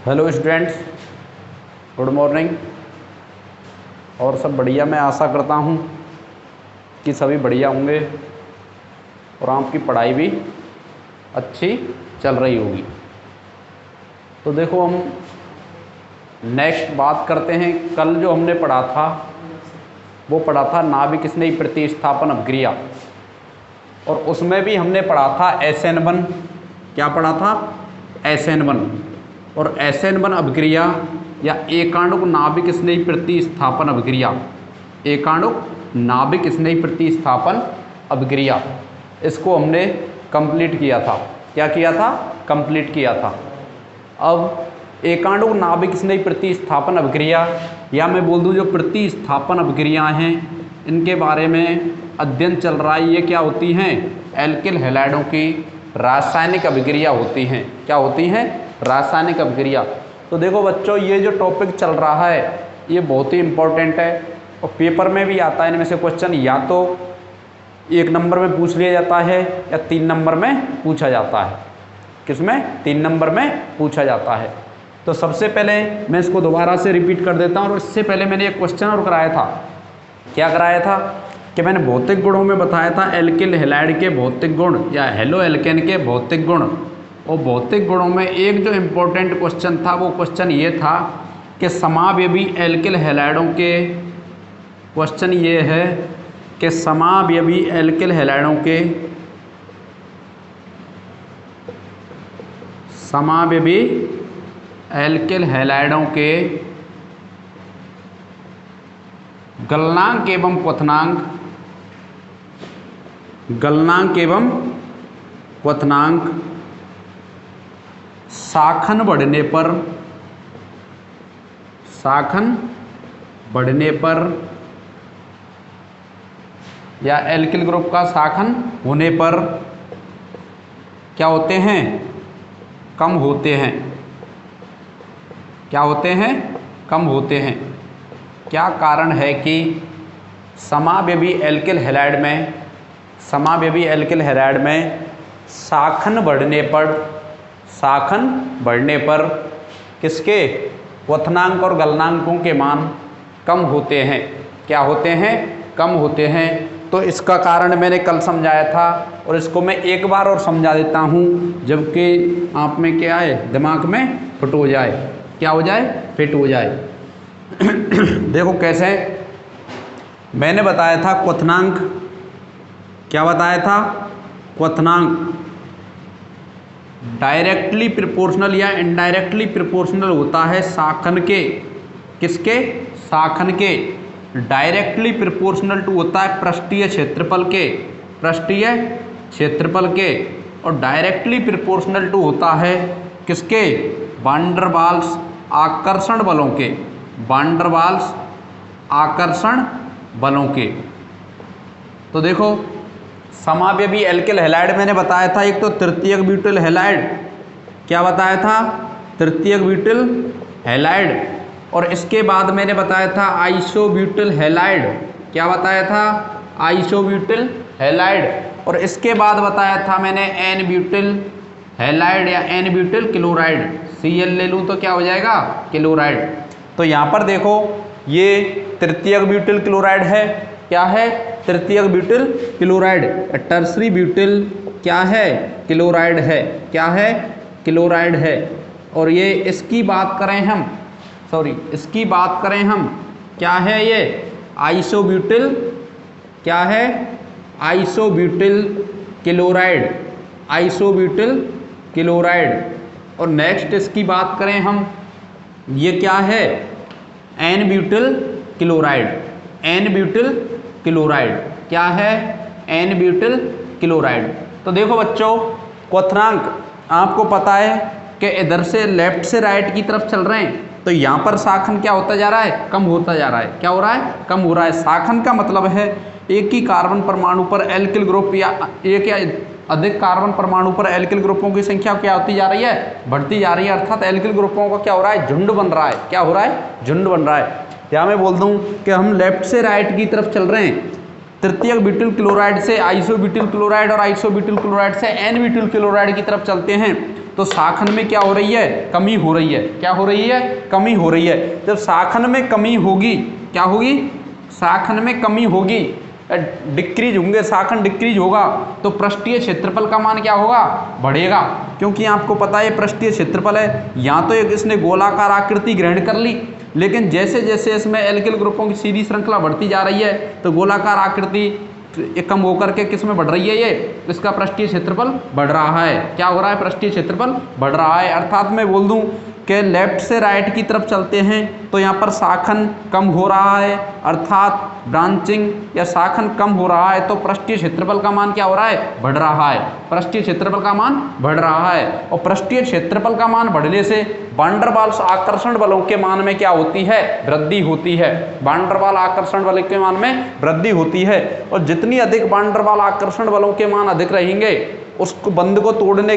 Hello students, good morning. और सब बढ़िया। मैं आशा करता हूँ कि सभी बढ़िया होंगे और आपकी पढ़ाई भी अच्छी चल रही होगी। तो देखो, हम नेक्स्ट बात करते हैं। कल जो हमने पढ़ा था वो पढ़ा था नाभिक स्नेही प्रतिस्थापन अभिक्रिया, और उसमें भी हमने पढ़ा था SN1। क्या पढ़ा था? SN1। और SN1 अभिक्रिया या एकाणुक नाभिक स्नेही प्रतिस्थापन अभिक्रिया, एकाणुक नाभिक स्नेही प्रतिस्थापन अभिक्रिया, इसको हमने कंप्लीट किया था। क्या किया था? कंप्लीट किया था। अब एकाणुक नाभिक स्नेही प्रतिस्थापन अभिक्रिया, या मैं बोल दूं जो प्रतिस्थापन अभिक्रियाएं हैं, इनके बारे में अध्ययन चल रहा है। ये क्या होती हैं? एल्किल हैलाइडों की रासायनिक अभिक्रिया होती हैं। क्या होती हैं? रासायनिक अभिक्रिया। तो देखो बच्चों, ये जो टॉपिक चल रहा है ये बहुत ही इम्पोर्टेंट है और पेपर में भी आता है। इनमें से क्वेश्चन या तो 1 नंबर में पूछ लिया जाता है या 3 नंबर में पूछा जाता है। किसमें? 3 नंबर में पूछा जाता है। तो सबसे पहले मैं इसको दोबारा से रिपीट कर देता हूँ। और इससे पहले मैंने एक क्वेश्चन और कराया था। क्या कराया था? कि मैंने भौतिक गुणों में बताया था एल्किल हैलाइड के भौतिक गुण या हेलो एल्केन के भौतिक गुण। और भौतिक गुणों में एक जो इम्पोर्टेंट क्वेश्चन था वो क्वेश्चन ये था कि समावयवी एल्किल हैलाइडों के, क्वेश्चन ये है कि समावयवी एल्किल हैलाइडों के, समावयवी एल्किल हैलाइडों के गलनांक एवं क्वथनांक, गलनांक एवं क्वथनांक शाखन बढ़ने पर, शाखन बढ़ने पर या एल्किल ग्रुप का शाखन होने पर क्या होते हैं? कम होते हैं। क्या होते हैं? कम होते हैं। क्या कारण है कि समावयवी एल्किल हैलाइड में, समावयवी एल्किल हैलाइड में शाखन बढ़ने पर, शाखन बढ़ने पर किसके? क्वथनांक और गलनांकों के मान कम होते हैं। क्या होते हैं? कम होते हैं। तो इसका कारण मैंने कल समझाया था और इसको मैं एक बार और समझा देता हूँ, जबकि आप में क्या है, दिमाग में फिट हो जाए। क्या हो जाए? फिट हो जाए। देखो कैसे मैंने बताया था क्वथनांक। क्या बताया था? क्वथनांक डायरेक्टली प्रोपोर्शनल या इनडायरेक्टली प्रोपोर्शनल होता है शाखन के। किसके? शाखन के। डायरेक्टली प्रोपोर्शनल टू होता है पृष्ठीय क्षेत्रफल के, पृष्ठीय क्षेत्रफल के। और डायरेक्टली प्रोपोर्शनल टू होता है किसके? वान डर वाल्स आकर्षण बलों के, वान डर वाल्स आकर्षण बलों के। तो देखो, समावयवी एल्किल हैलाइड मैंने बताया था, एक तो तृतीयक ब्यूटिल हैलाइड। क्या बताया था? तृतीयक ब्यूटिल हैलाइड। और इसके बाद मैंने बताया था आइसोब्यूटिल हैलाइड। क्या बताया था? Isobutyl halide. और इसके बाद बताया था मैंने एन ब्यूटिल हैलाइड या एन ब्यूटिल क्लोराइड। Cl ले लूँ तो क्या हो जाएगा? क्लोराइड। तो यहाँ पर देखो, ये तृतीयक ब्यूटिल क्लोराइड है। क्या है? तृतीयक ब्यूटिल क्लोराइड। टर्सरी ब्यूटिल क्या है? क्लोराइड है। क्या है? क्लोराइड है। और ये इसकी बात करें हम, इसकी बात करें हम, क्या है ये? आइसोब्यूटिल। क्या है? Isobutyl chloride, isobutyl chloride. और नेक्स्ट इसकी बात करें हम, ये क्या है? N butyl chloride, n butyl chloride. क्या है? N butyl chloride. तो देखो बच्चों, क्वथनांक आपको पता है कि इधर से लेफ्ट से राइट की तरफ चल रहे हैं, तो यहाँ पर शाखन क्या होता जा रहा है? कम होता जा रहा है। क्या हो रहा है? कम हो रहा है। शाखन का मतलब है एक ही कार्बन परमाणु पर एल्किल ग्रुप या एक या अधिक कार्बन परमाणु पर एल्किल ग्रुपों की संख्या क्या होती जा रही है? बढ़ती जा रही है। अर्थात एल्किल ग्रुपों का क्या हो रहा है? झुंड बन रहा है। क्या हो रहा है? झुंड बन रहा है। या मैं बोल दूं कि हम लेफ्ट से राइट की तरफ चल रहे हैं। तृतीयक ब्यूटिल क्लोराइड से आइसोब्यूटिल क्लोराइड और आइसोब्यूटिल क्लोराइड से एन ब्यूटिल क्लोराइड की तरफ चलते हैं। तो शाखन में क्या हो रही है, कमी हो रही है। क्या हो रही है, कमी हो रही है। जब शाखन में कमी होगी, क्या होगी, शाखन में कमी होगी, डिक्रीज होंगे, शाखन डिक्रीज होगा, तो पृष्ठीय क्षेत्रफल का मान क्या होगा, बढ़ेगा। क्योंकि आपको पता है पृष्ठीय क्षेत्रफल है, यहाँ तो एक इसने गोलाकार आकृति ग्रहण कर ली, लेकिन जैसे जैसे इसमें एल्किल ग्रुपों की सीधी श्रृंखला बढ़ती जा रही है तो गोलाकार आकृति कम होकर के किस में बढ़ रही है, ये इसका पृष्ठीय क्षेत्रफल बढ़ रहा है। क्या हो रहा है, पृष्ठीय क्षेत्रफल बढ़ रहा है। अर्थात मैं बोल दूं कि लेफ्ट से राइट की तरफ चलते हैं तो यहाँ पर शाखन कम हो रहा है, अर्थात ब्रांचिंग या शाखन कम हो रहा है, तो पृष्ठीय क्षेत्रफल का मान क्या हो रहा है, बढ़ रहा है। पृष्ठीय क्षेत्रफल का मान बढ़ रहा है, और पृष्ठीय क्षेत्रफल का मान बढ़ने से वान डर वाल्स आकर्षण बलों के मान में क्या होती है, वृद्धि होती है। वान डर वाल आकर्षण बल के मान में वृद्धि होती है, और जितनी अधिक वान डर वाल आकर्षण बलों के मान अधिक रहेंगे, उसको बंध को तोड़ने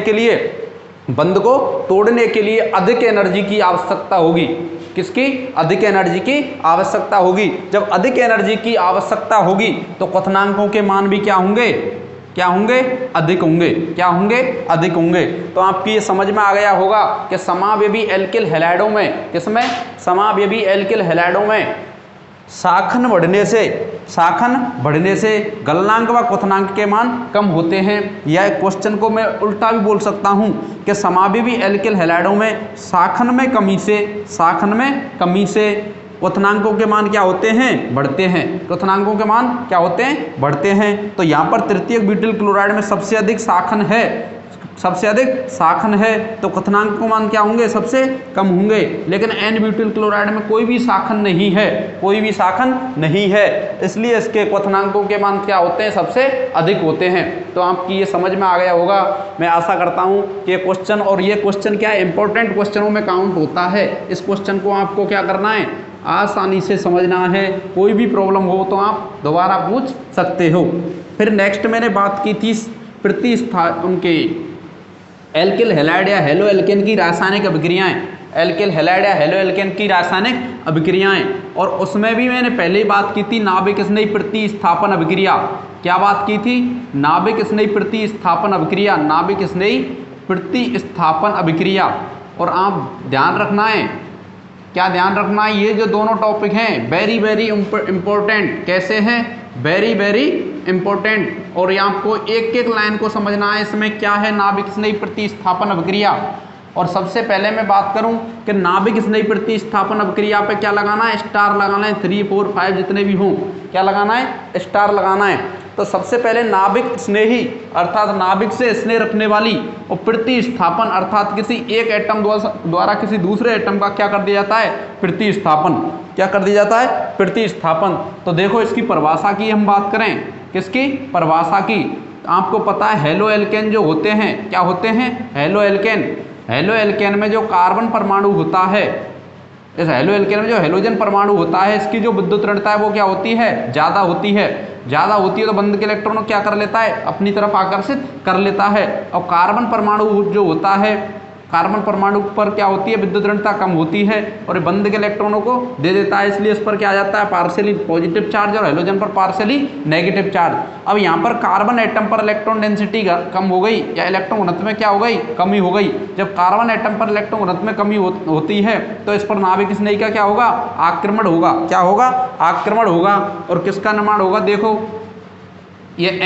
के लिए अधिक एनर्जी की आवश्यकता होगी। किसकी, अधिक एनर्जी की आवश्यकता होगी। जब अधिक एनर्जी की आवश्यकता होगी तो क्वथनांकों के मान भी क्या होंगे, क्या होंगे, अधिक होंगे। क्या होंगे, अधिक होंगे। तो आपकी ये समझ में आ गया होगा कि समावयवी एल्किल हैलाइडों में, किसमें, समावयवी एल्किल हैलाइडों में शाखन बढ़ने से गलनांक व क्वथनांक के मान कम होते हैं। या क्वेश्चन को मैं उल्टा भी बोल सकता हूं कि समावयवी एल्किल हैलाइडों में शाखन में कमी से क्वथनांकों के मान क्या होते हैं, बढ़ते हैं। क्वथनांकों के मान क्या होते हैं, बढ़ते हैं। तो यहाँ पर तृतीयक ब्यूटिल क्लोराइड में सबसे अधिक शाखन है, तो क्वथनांक के मान क्या होंगे, सबसे कम होंगे। लेकिन एन ब्यूटिल क्लोराइड में कोई भी शाखन नहीं है, इसलिए इसके क्वथनांकों के मान क्या होते हैं, सबसे अधिक होते हैं। तो आपकी ये समझ में आ गया होगा। मैं आशा करता हूँ कि क्वेश्चन, और ये क्वेश्चन क्या है, इंपॉर्टेंट क्वेश्चनों में काउंट होता है। इस क्वेश्चन को आपको क्या करना है, आसानी से समझना है। कोई भी प्रॉब्लम हो तो आप दोबारा पूछ सकते हो। फिर नेक्स्ट मैंने बात की थी उनके एल्किल हैलाइड या हेलो एल्केन की रासायनिक अभिक्रियाएं, एल्किल हैलाइड या हेलो एल्केन की रासायनिक अभिक्रियाएं, और उसमें भी मैंने पहले ही बात की थी नाभिक स्नेही प्रतिस्थापन अभिक्रिया। क्या बात की थी, नाभिक स्नेही प्रतिस्थापन अभिक्रिया, नाभिक स्नेही प्रतिस्थापन अभिक्रिया। और आप ध्यान रखना है, क्या ध्यान रखना है, ये जो दोनों टॉपिक हैं वेरी वेरी इंपॉर्टेंट। कैसे हैं, वेरी वेरी इंपॉर्टेंट। और ये आपको एक एक लाइन को समझना है, इसमें क्या है नाभिक स्नेही प्रतिस्थापन अभिक्रिया। और सबसे पहले मैं बात करूं कि नाभिक स्नेही प्रतिस्थापन अभिक्रिया पे क्या लगाना है, स्टार लगाना है। 3, 4, 5 जितने भी हों, क्या लगाना है, स्टार लगाना है। तो सबसे पहले नाभिक स्नेही अर्थात नाभिक से स्नेह रखने वाली, और प्रतिस्थापन अर्थात किसी एक एटम द्वारा किसी दूसरे एटम का क्या कर दिया जाता है, प्रतिस्थापन। क्या कर दिया जाता है, प्रतिस्थापन। तो देखो इसकी परिभाषा की हम बात करें, किसकी परिभाषा की। आपको पता है हेलो एल्केन जो होते हैं, क्या होते हैं, हेलो एल्केन में जो कार्बन परमाणु होता है, इस हेलो एल्केन में जो हेलोजन परमाणु होता है, इसकी जो विद्युत ऋणता है वो क्या होती है, ज़्यादा होती है। तो बंध के इलेक्ट्रॉन को क्या कर लेता है, अपनी तरफ आकर्षित कर लेता है। और कार्बन परमाणु जो होता है, कार्बन परमाणु पर क्या होती है, विद्युत ऋणता कम होती है, और ये बंध के इलेक्ट्रॉनों को दे देता है, इसलिए इस पर क्या आ जाता है, पार्शियली पॉजिटिव चार्ज, और हेलोजन पर पार्शियली नेगेटिव चार्ज। अब यहाँ पर कार्बन एटम पर इलेक्ट्रॉन डेंसिटी कम हो गई, या इलेक्ट्रॉन घनत्व में क्या हो गई, कमी हो गई। जब कार्बन एटम पर इलेक्ट्रॉन घनत्व में कमी होती है तो इस पर नाभिक स्नेही का क्या होगा, आक्रमण होगा। क्या होगा, आक्रमण होगा। और किसका निर्माण होगा, देखो ये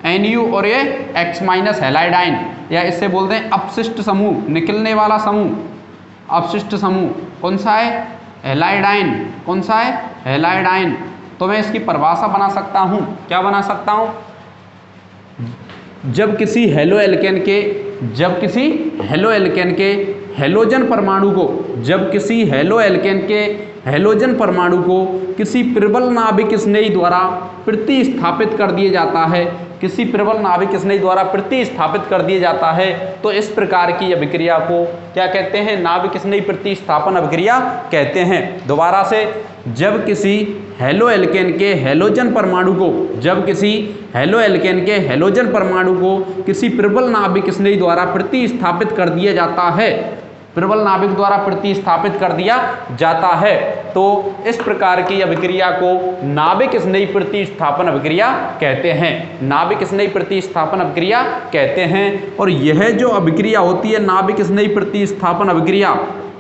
NU और ये X- हैलाइडाइन, या इससे बोलते हैं अपशिष्ट समूह, निकलने वाला समूह, अपशिष्ट समूह। कौन सा है, हैलाइडाइन। कौन सा है, हैलाइडाइन। तो मैं इसकी परिभाषा बना सकता हूँ, क्या बना सकता हूँ, जब किसी हेलो एल्केन के हेलोजन परमाणु को, जब किसी हेलो एल्केन के हेलोजन परमाणु को किसी प्रबल नाभिक स्नेही द्वारा प्रतिस्थापित कर दिया जाता है, किसी प्रबल नाभिक स्नेही द्वारा प्रतिस्थापित कर दिया जाता है, तो इस प्रकार की अभिक्रिया को क्या कहते हैं, नाभिक स्नेही प्रतिस्थापन अभिक्रिया कहते हैं। दोबारा से, जब किसी हेलो एल्केन के हेलोजन परमाणु को, जब किसी हेलो एल्केन के हेलोजन परमाणु को किसी प्रबल नाभिक स्नेही द्वारा प्रतिस्थापित कर दिया जाता है, प्रबल नाभिक द्वारा प्रतिस्थापित कर दिया जाता है। तो इस प्रकार की अभिक्रिया को नाभिक स्नेही प्रतिस्थापन अभिक्रिया कहते हैं। नाभिक स्नेही प्रतिस्थापन अभिक्रिया कहते हैं। और यह जो अभिक्रिया होती है नाभिक स्नेही प्रतिस्थापन अभिक्रिया,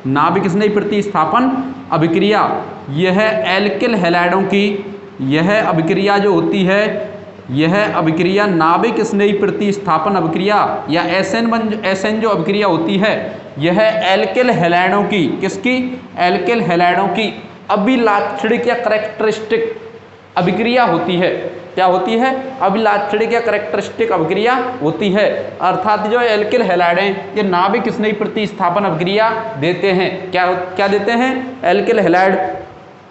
नाभिक स्नेही प्रतिस्थापन अभिक्रिया, यह एल्किल हैलाइडों की, यह अभिक्रिया जो होती है, यह अभिक्रिया नाभिक स्नेही प्रतिस्थापन अभिक्रिया या एसएन जो अभिक्रिया होती है, यह एल्किल हैलाइडों की, किसकी? एल्किल हैलाइडों की अभिलाक्षणिक या कैरेक्टरिस्टिक अभिक्रिया होती है। क्या होती है? अभिलाक्षणिक या कैरेक्टरिस्टिक अभिक्रिया होती है। अर्थात जो एल्किल हैलाइड हैं ये नाभिक स्नेही प्रतिस्थापन अभिक्रिया देते हैं। क्या देते हैं? एल्किल हैलाइड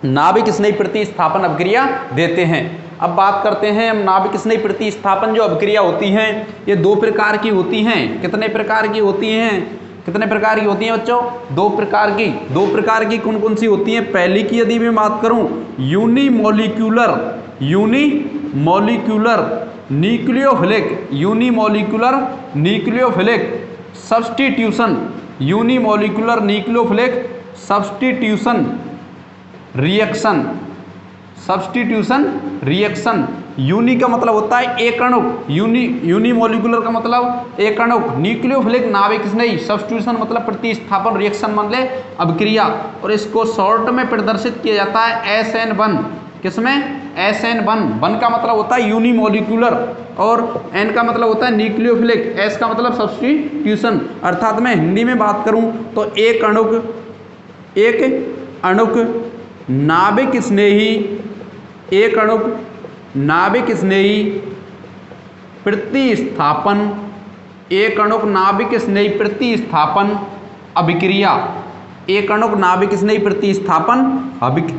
नाभिक स्नेही प्रतिस्थापन अभिक्रिया देते हैं। अब बात करते हैं हम नाभिक स्नेही प्रतिस्थापन जो अभिक्रिया होती हैं ये दो प्रकार की होती हैं। कितने प्रकार की होती हैं? कितने प्रकार की होती हैं बच्चों? दो प्रकार की। दो प्रकार की कौन कौन सी होती हैं? पहली की यदि मैं बात करूं, unimolecular nucleophilic, unimolecular nucleophilic substitution, unimolecular nucleophilic substitution reaction, substitution reaction. Uni का मतलब होता है एक अणुक, यूनिमोलिकुलर का मतलब एक अणुक, न्यूक्लियोफिलिक नाभिक स्नेही, सब्स्टिट्यूशन मतलब प्रतिस्थापन, रिएक्शन मान ले अभिक्रिया। और इसको शॉर्ट में प्रदर्शित किया जाता है SN1। किसमें? SN1। वन का मतलब होता है यूनिमोलिकुलर और N का मतलब होता है न्यूक्लियोफिलिक, S का मतलब सब्स्टिट्यूशन। अर्थात मैं हिंदी में बात करूं तो एक अणुक नाभिक स्नेही, एक अणुक नाभिक स्नेही प्रतिस्थापन, एक अणुक नाभिक स्नेही प्रतिस्थापन अभिक्रिया, एक अणुक नाभिक स्नेही प्रतिस्थापन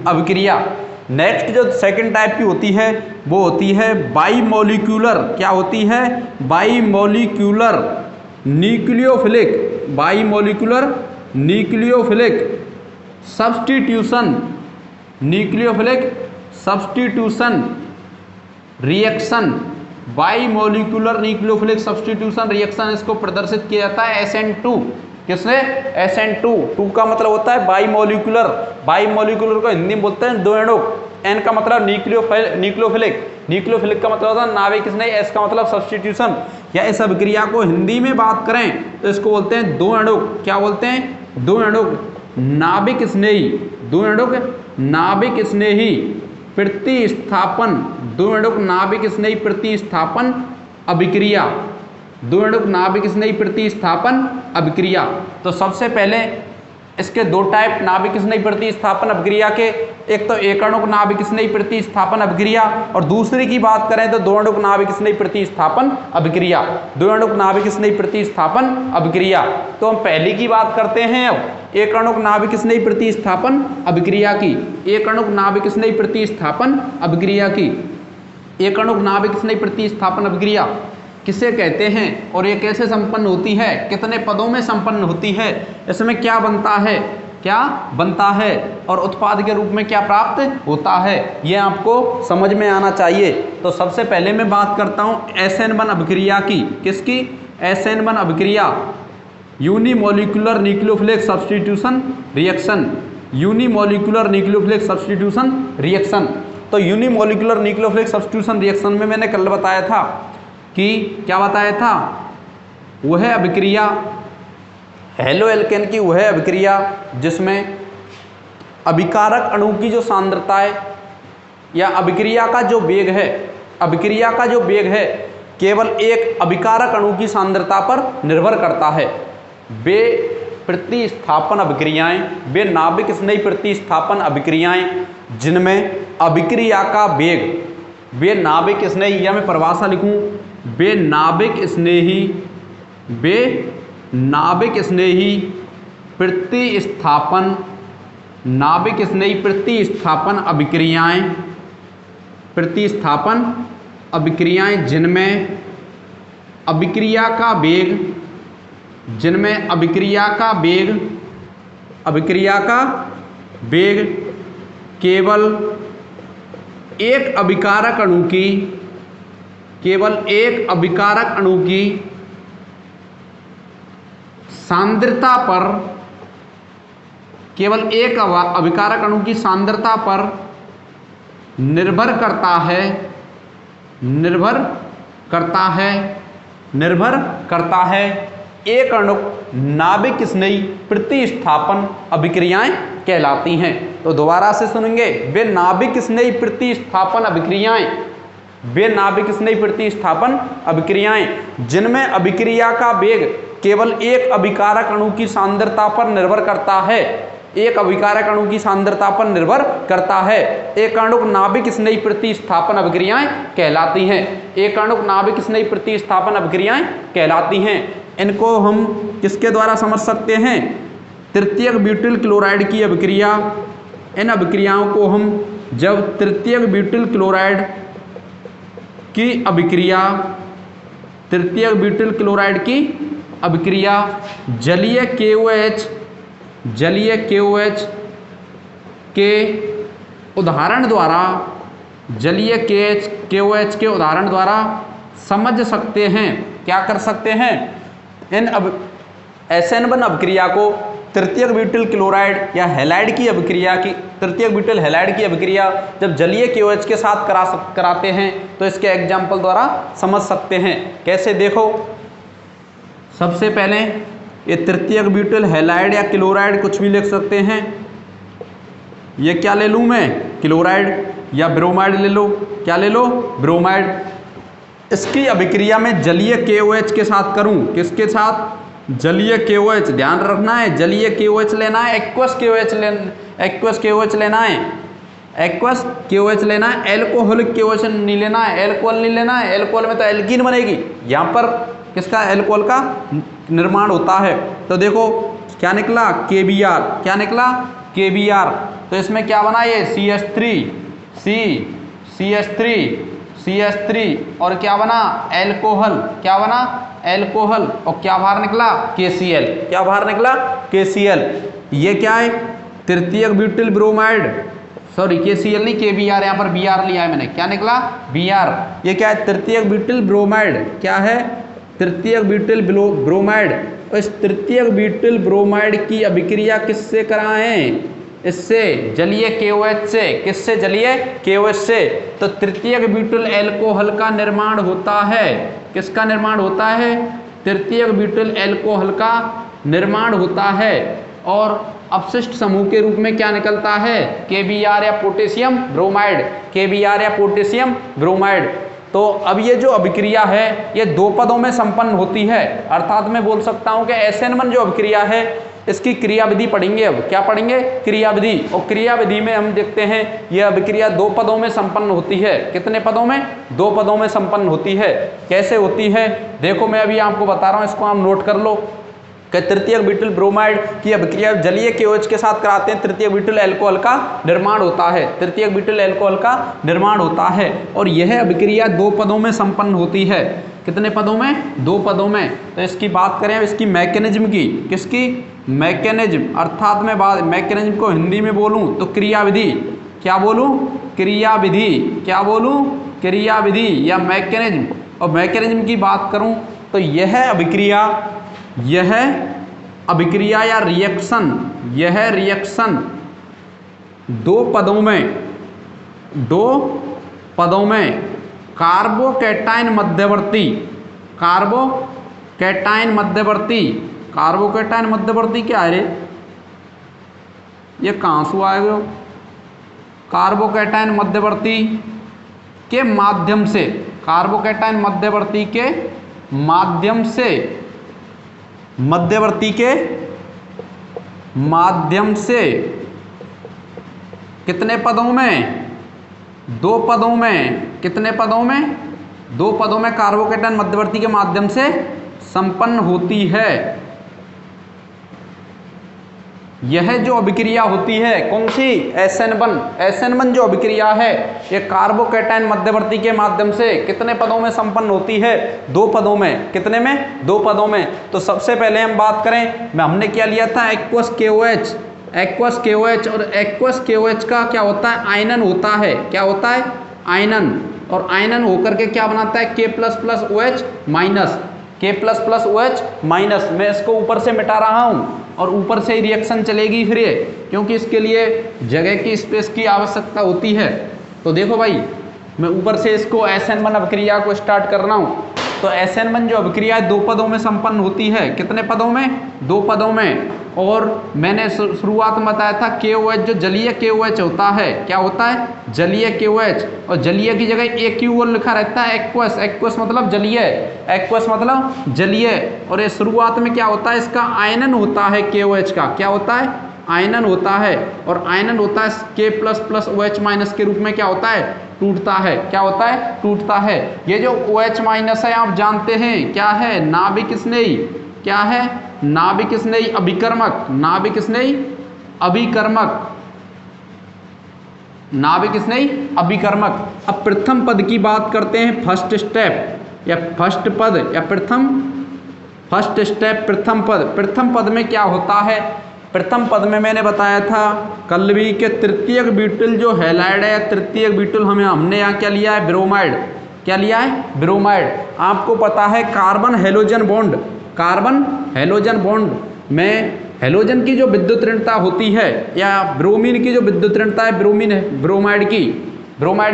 अभिक्रिया। नेक्स्ट जो सेकंड टाइप की होती है वो होती है बाईमोलिक्यूलर। क्या होती है? Bimolecular nucleophilic, bimolecular nucleophilic substitution, nucleophilic substitution reaction, bimolecular nucleophilic substitution reaction, इसको प्रदर्शित किया जाता है SN2। किसने? SN2। 2 का मतलब होता है बाईमोलिक्यूलर, बाईमोलिक्यूलर को हिंदी में बोलते हैं दो अणुक। N का मतलब न्यूक्लियोफिलिक, न्यूक्लियोफिलिक का मतलब होता है नाभिक स्नेही, S का मतलब सब्स्टिट्यूशन। या इस अभिक्रिया को हिंदी में बात करें तो इसको बोलते हैं दो अणुक। क्या बोलते हैं? दो अणुक नाभिक स्नेही, दो अणुक नाभिक स्नेही प्रतिस्थापन, दो अणुक नाभिक स्नेही प्रतिस्थापन अभिक्रिया, दो अणुक नाभिक स्नेही प्रतिस्थापन अभिक्रिया। तो सबसे पहले इसके दो टाइप नाभिक स्नेही प्रतिस्थापन अभिक्रिया के, एक तो एक अणुक नाभिक स्नेही प्रतिस्थापन अभिक्रिया और दूसरी की बात करें तो दो अणुक नाभिक स्नेही प्रतिस्थापन अभिक्रिया, दो अणुक नाभिक स्नेही प्रतिस्थापन अभिक्रिया। तो हम पहली की बात करते हैं एक अणुक नाभिक स्नेही प्रतिस्थापन अभिक्रिया की, एक अणुक नाभिक स्नेही प्रतिस्थापन अभिक्रिया की। एक अणुक नाभिक स्नेही प्रतिस्थापन अभिक्रिया किसे कहते हैं और ये कैसे संपन्न होती है? कितने पदों में संपन्न होती है? इसमें क्या बनता है? क्या बनता है और उत्पाद के रूप में क्या प्राप्त होता है? ये आपको समझ में आना चाहिए। तो सबसे पहले मैं बात करता हूँ SN1 अभिक्रिया की। किसकी? SN1 अभिक्रिया, unimolecular nucleophilic substitution reaction, unimolecular nucleophilic substitution reaction. तो यूनिमोलिकुलर न्यूक्लियोफिलिक सब्स्टिट्यूशन रिएक्शन में मैंने कल बताया था कि क्या बताया था? वह अभिक्रिया हेलो एल्केन की, वह अभिक्रिया जिसमें अभिकारक अणु की जो सांद्रता है या अभिक्रिया का जो वेग है, अभिक्रिया का जो वेग है केवल एक अभिकारक अणु की सांद्रता पर निर्भर करता है। वे प्रतिस्थापन अभिक्रियाएं, वे नाभिक स्नेही प्रतिस्थापन अभिक्रियाएं जिनमें अभिक्रिया का वेग, वे नाभिक स्नेही, या मैं परिभाषा लिखूं, वे नाभिक स्नेही प्रतिस्थापन, नाभिक स्नेही प्रतिस्थापन अभिक्रियाएं, प्रतिस्थापन अभिक्रियाएं जिनमें अभिक्रिया का वेग, जिनमें अभिक्रिया का वेग केवल एक अभिकारक अणु की, केवल एक अभिकारक अणु की सांद्रता पर केवल एक अभिकारक अणु की सांद्रता पर निर्भर करता है एक अणु नाभिक स्नेही प्रतिस्थापन अभिक्रियाएं कहलाती हैं। तो दोबारा से सुनेंगे, वे नाभिक स्नेही प्रतिस्थापन अभिक्रियाएं जिनमें अभिक्रिया का वेग केवल एक अभिकारक अणु की सांद्रता पर निर्भर करता है। एक अभिकारक अणु की सांद्रता पर निर्भर करता है। एक अणुक नाभिक स्नेही प्रतिस्थापन अभिक्रियाएं कहलाती हैं। एक अणुक नाभिक स्नेही प्रतिस्थापन अभिक्रियाएं कहलाती हैं। इनको हम किसके द्वारा समझ सकते हैं? तृतीयक ब्यूटिल क्लोराइड की अभिक्रिया। इन अभिक्रियाओं को हम जब तृतीयक ब्यूटिल क्लोराइड की अभिक्रिया जलीय KOH के उदाहरण द्वारा समझ सकते हैं। क्या कर सकते हैं? SN1 अभिक्रिया को तृतीयक ब्यूटिल क्लोराइड या हैलाइड की अभिक्रिया की तृतीयक ब्यूटिल हैलाइड की अभिक्रिया जब जलीय KOH के साथ कराते हैं तो इसके एग्जाम्पल द्वारा समझ सकते हैं। कैसे? देखो, सबसे पहले ये तृतीयक ब्यूटिल हैलाइड या क्लोराइड कुछ भी लिख सकते हैं। ये क्या ले लूँ मैं? क्लोराइड या ब्रोमाइड ले लो। क्या ले लो? ब्रोमाइड। इसकी अभिक्रिया में जलीय KOH के साथ करूं। किसके साथ? जलीय KOH। ध्यान रखना है, जलीय KOH लेना है, एक्वस KOH लेना है, एक्वस KOH लेना है, एल्कोहलिक KOH नहीं लेना है, एल्कोहल नहीं लेना है। एल्कोहल में तो एल्कीन बनेगी, यहाँ पर किसका? एल्कोहल का निर्माण होता है। तो देखो क्या निकला? KBr। क्या निकला? KBr। तो इसमें क्या बना? ये CH3 और क्या बना? एल्कोहल। क्या बना? एल्कोहल। और क्या बाहर निकला? KCl। क्या बाहर निकला? KCl। ये क्या है? तृतीयक ब्यूटिल ब्रोमाइड। सॉरी, KCl नहीं, KBr, यहाँ पर Br लिया है मैंने। क्या निकला? Br। ये क्या है? तृतीयक ब्यूटिल ब्रोमाइड। क्या है? तृतीयक ब्यूटिल ब्रोमाइड। और इस तृतीयक ब्यूटिल ब्रोमाइड की अभिक्रिया किससे कराएं? इससे, जलीय KOH से। किससे? जलीय KOH से। तो तृतीयक ब्यूटिल एल्कोहल का निर्माण होता है। किसका निर्माण होता है? तृतीयक ब्यूटिल एल्कोहल का निर्माण होता है। और अपशिष्ट समूह के रूप में क्या निकलता है? KBr या पोटेशियम ब्रोमाइड। KBr या पोटेशियम ब्रोमाइड। तो अब ये जो अभिक्रिया है ये दो पदों में संपन्न होती है। अर्थात मैं बोल सकता हूँ कि SN1 जो अभिक्रिया है इसकी क्रियाविधि पढ़ेंगे। अब क्या पढ़ेंगे? क्रियाविधि। और क्रियाविधि में हम देखते हैं यह अभिक्रिया दो पदों में संपन्न होती है। कितने पदों में? दो पदों में संपन्न होती है। कैसे होती है? देखो, मैं अभी आपको बता रहा हूँ, इसको आप नोट कर लो कि तृतीयक ब्यूटिल ब्रोमाइड की अभिक्रिया जलीय KOH के साथ कराते हैं, तृतीयक ब्यूटिल एल्कोहल का निर्माण होता है। तृतीयक ब्यूटिल एल्कोहल का निर्माण होता है। और यह अभिक्रिया दो पदों में संपन्न होती है। कितने पदों में? दो पदों में। तो इसकी बात करें इसकी मैकेनिज्म की। किसकी? मैकेनिज्म। अर्थात मैं मैकेनिज्म को हिंदी में बोलूं तो क्रियाविधि। क्या बोलूं? क्रियाविधि। क्या बोलूं? क्रियाविधि या मैकेनिज्म। और मैकेनिज्म की बात करूं तो यह अभिक्रिया या रिएक्शन, यह रिएक्शन दो पदों में कार्बोकैटायन मध्यवर्ती क्या है रे? ये कहाँ से आएगा? कार्बोकैटायन मध्यवर्ती के माध्यम से, कार्बोकैटायन मध्यवर्ती के माध्यम से, कितने पदों में? दो पदों में। कितने पदों में? दो पदों में कार्बोकैटायन मध्यवर्ती के माध्यम से संपन्न होती है। यह जो अभिक्रिया होती है कौन सी? SN1 जो अभिक्रिया है ये कार्बोकैटायन मध्यवर्ती के माध्यम से कितने पदों में संपन्न होती है? दो पदों में। कितने में? दो पदों में। तो सबसे पहले हम बात करें, हमने क्या लिया था? Aqueous KOH। और एक्वस KOH का क्या होता है? आयनन होता है। क्या होता है? आयनन। और आयनन होकर के क्या बनाता है? K++OH-। K++OH-। मैं इसको ऊपर से मिटा रहा हूँ। और ऊपर से ही रिएक्शन चलेगी फिर ये, क्योंकि इसके लिए जगह की स्पेस की आवश्यकता होती है। तो देखो भाई, मैं ऊपर से इसको SN1 अभिक्रिया को स्टार्ट कर रहा हूँ। तो SN1 जो अभिक्रिया है 2 पदों में संपन्न होती है। कितने पदों में? 2 पदों में। और मैंने शुरुआत में बताया था KOH जो जलीय KOH होता है, क्या होता है? जलीय KOH। और जलीय की जगह AQOL लिखा रहता है, एक्वस। एक्वस मतलब जलीय, एक्वस मतलब जलीय। और ये शुरुआत में क्या होता है? इसका आयनन होता है KOH का। क्या होता है? आयनन होता है। और आयनन होता है K++ OH- के रूप में क्या होता है? टूटता है। क्या होता है? टूटता है। ये जो OH- है आप जानते हैं क्या है? नाभिक स्नेही। क्या है? नाभिक स्नेही अभिकर्मक। नाभिक स्नेही अभिकर्मक। नाभिक स्नेही अभिकर्मक। अब प्रथम पद की बात करते हैं, फर्स्ट स्टेप या फर्स्ट पद या प्रथम, फर्स्ट स्टेप प्रथम पद। प्रथम पद में क्या होता है? प्रथम पद में मैंने बताया था कल भी कि तृतीयक ब्यूटिल जो हैलाइड है, तृतीयक ब्यूटिल हमने यहाँ क्या लिया है? ब्रोमाइड। क्या लिया है? ब्रोमाइड। आपको पता है carbon halogen bond, carbon halogen bond में हेलोजन की जो विद्युत ऋणता होती है या ब्रोमीन की जो विद्युत ऋणता है, ब्रोमाइड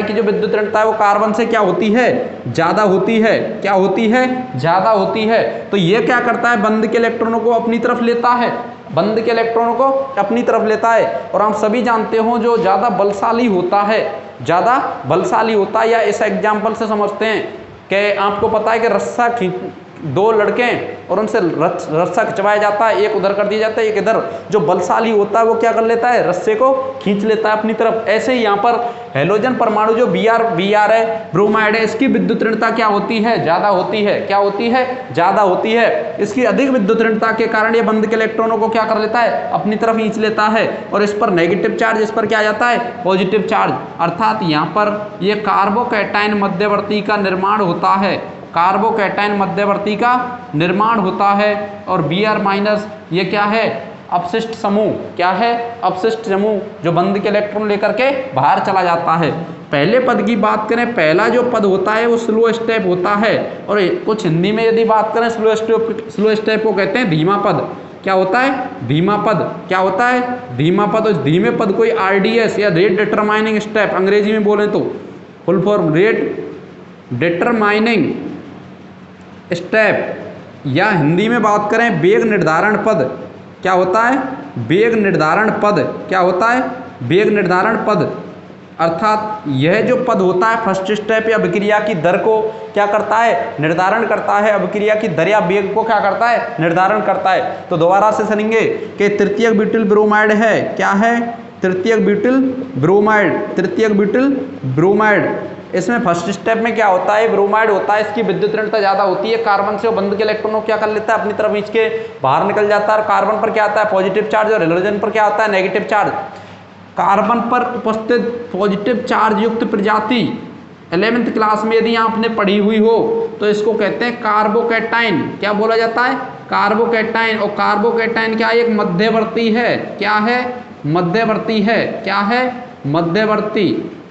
की जो विद्युत ऋणता है वो कार्बन से क्या होती है? ज़्यादा होती है। क्या होती है? ज़्यादा होती है। तो ये क्या करता है? बंद के इलेक्ट्रॉनों को अपनी तरफ लेता है, बंद के इलेक्ट्रॉनों को अपनी तरफ लेता है। और हम सभी जानते हो जो ज़्यादा बलशाली होता है, ज़्यादा बलशाली होता है, या इस एग्जाम्पल से समझते हैं कि आपको पता है कि रस्सा दो लड़के और उनसे रस्सा खिंचवाया जाता है, एक उधर कर दिया जाता है, एक इधर। जो बलशाली होता है वो क्या कर लेता है? रस्से को खींच लेता है अपनी तरफ। ऐसे ही यहाँ पर हेलोजन परमाणु जो Br है, ब्रोमाइड है, इसकी विद्युत ऋणता क्या होती है? ज़्यादा होती है। क्या होती है? ज़्यादा होती है। इसकी अधिक विद्युत ऋणता के कारण ये बंद के इलेक्ट्रॉनों को क्या कर लेता है? अपनी तरफ खींच लेता है। और इस पर नेगेटिव चार्ज, इस पर क्या आ जाता है? Positive charge. अर्थात यहाँ पर ये कार्बोकैटायन मध्यवर्ती का निर्माण होता है, कार्बोकैटायन मध्यवर्ती का निर्माण होता है। और Br- ये क्या है? अपशिष्ट समूह। क्या है? अपशिष्ट समूह जो बंद के इलेक्ट्रॉन लेकर के बाहर चला जाता है। पहले पद की बात करें, पहला जो पद होता है वो स्लो स्टेप होता है। और कुछ हिंदी में यदि बात करें, स्लो स्टेप को कहते हैं धीमा पद। क्या होता है? धीमा पद। क्या होता है? धीमा पद। और धीमे पद कोई RDS या रेट डिटरमाइनिंग स्टेप, अंग्रेजी में बोले तो full form rate determining step, या हिंदी में बात करें वेग निर्धारण पद। क्या होता है? वेग निर्धारण पद। क्या होता है? वेग निर्धारण पद। अर्थात यह जो पद होता है फर्स्ट स्टेप या अभिक्रिया की दर को क्या करता है? निर्धारण करता है। अभिक्रिया की दर या वेग को क्या करता है? निर्धारण करता है। तो दोबारा से सुनेंगे कि तृतीयक ब्यूटिल ब्रोमाइड है। क्या है? तृतीयक ब्यूटिल ब्रोमाइड। तृतीयक ब्यूटिल ब्रोमाइड। इसमें फर्स्ट स्टेप में क्या होता है? ब्रोमाइड होता है, इसकी विद्युत ऋणता ज़्यादा होती है। कार्बन से वो बंद के इलेक्ट्रॉनों को क्या कर लेता है? अपनी तरफ खींच के बाहर निकल जाता है। और कार्बन पर क्या आता है? Positive charge. और हेलोजन पर क्या आता है? Negative charge. कार्बन पर उपस्थित पॉजिटिव चार्ज युक्त प्रजाति 11th क्लास में यदि आपने पढ़ी हुई हो तो इसको कहते हैं कार्बोकैटायन। क्या बोला जाता है? कार्बोकैटायन। और कार्बोकैटायन क्या? एक मध्यवर्ती है। क्या है? मध्यवर्ती है। क्या है? मध्यवर्ती।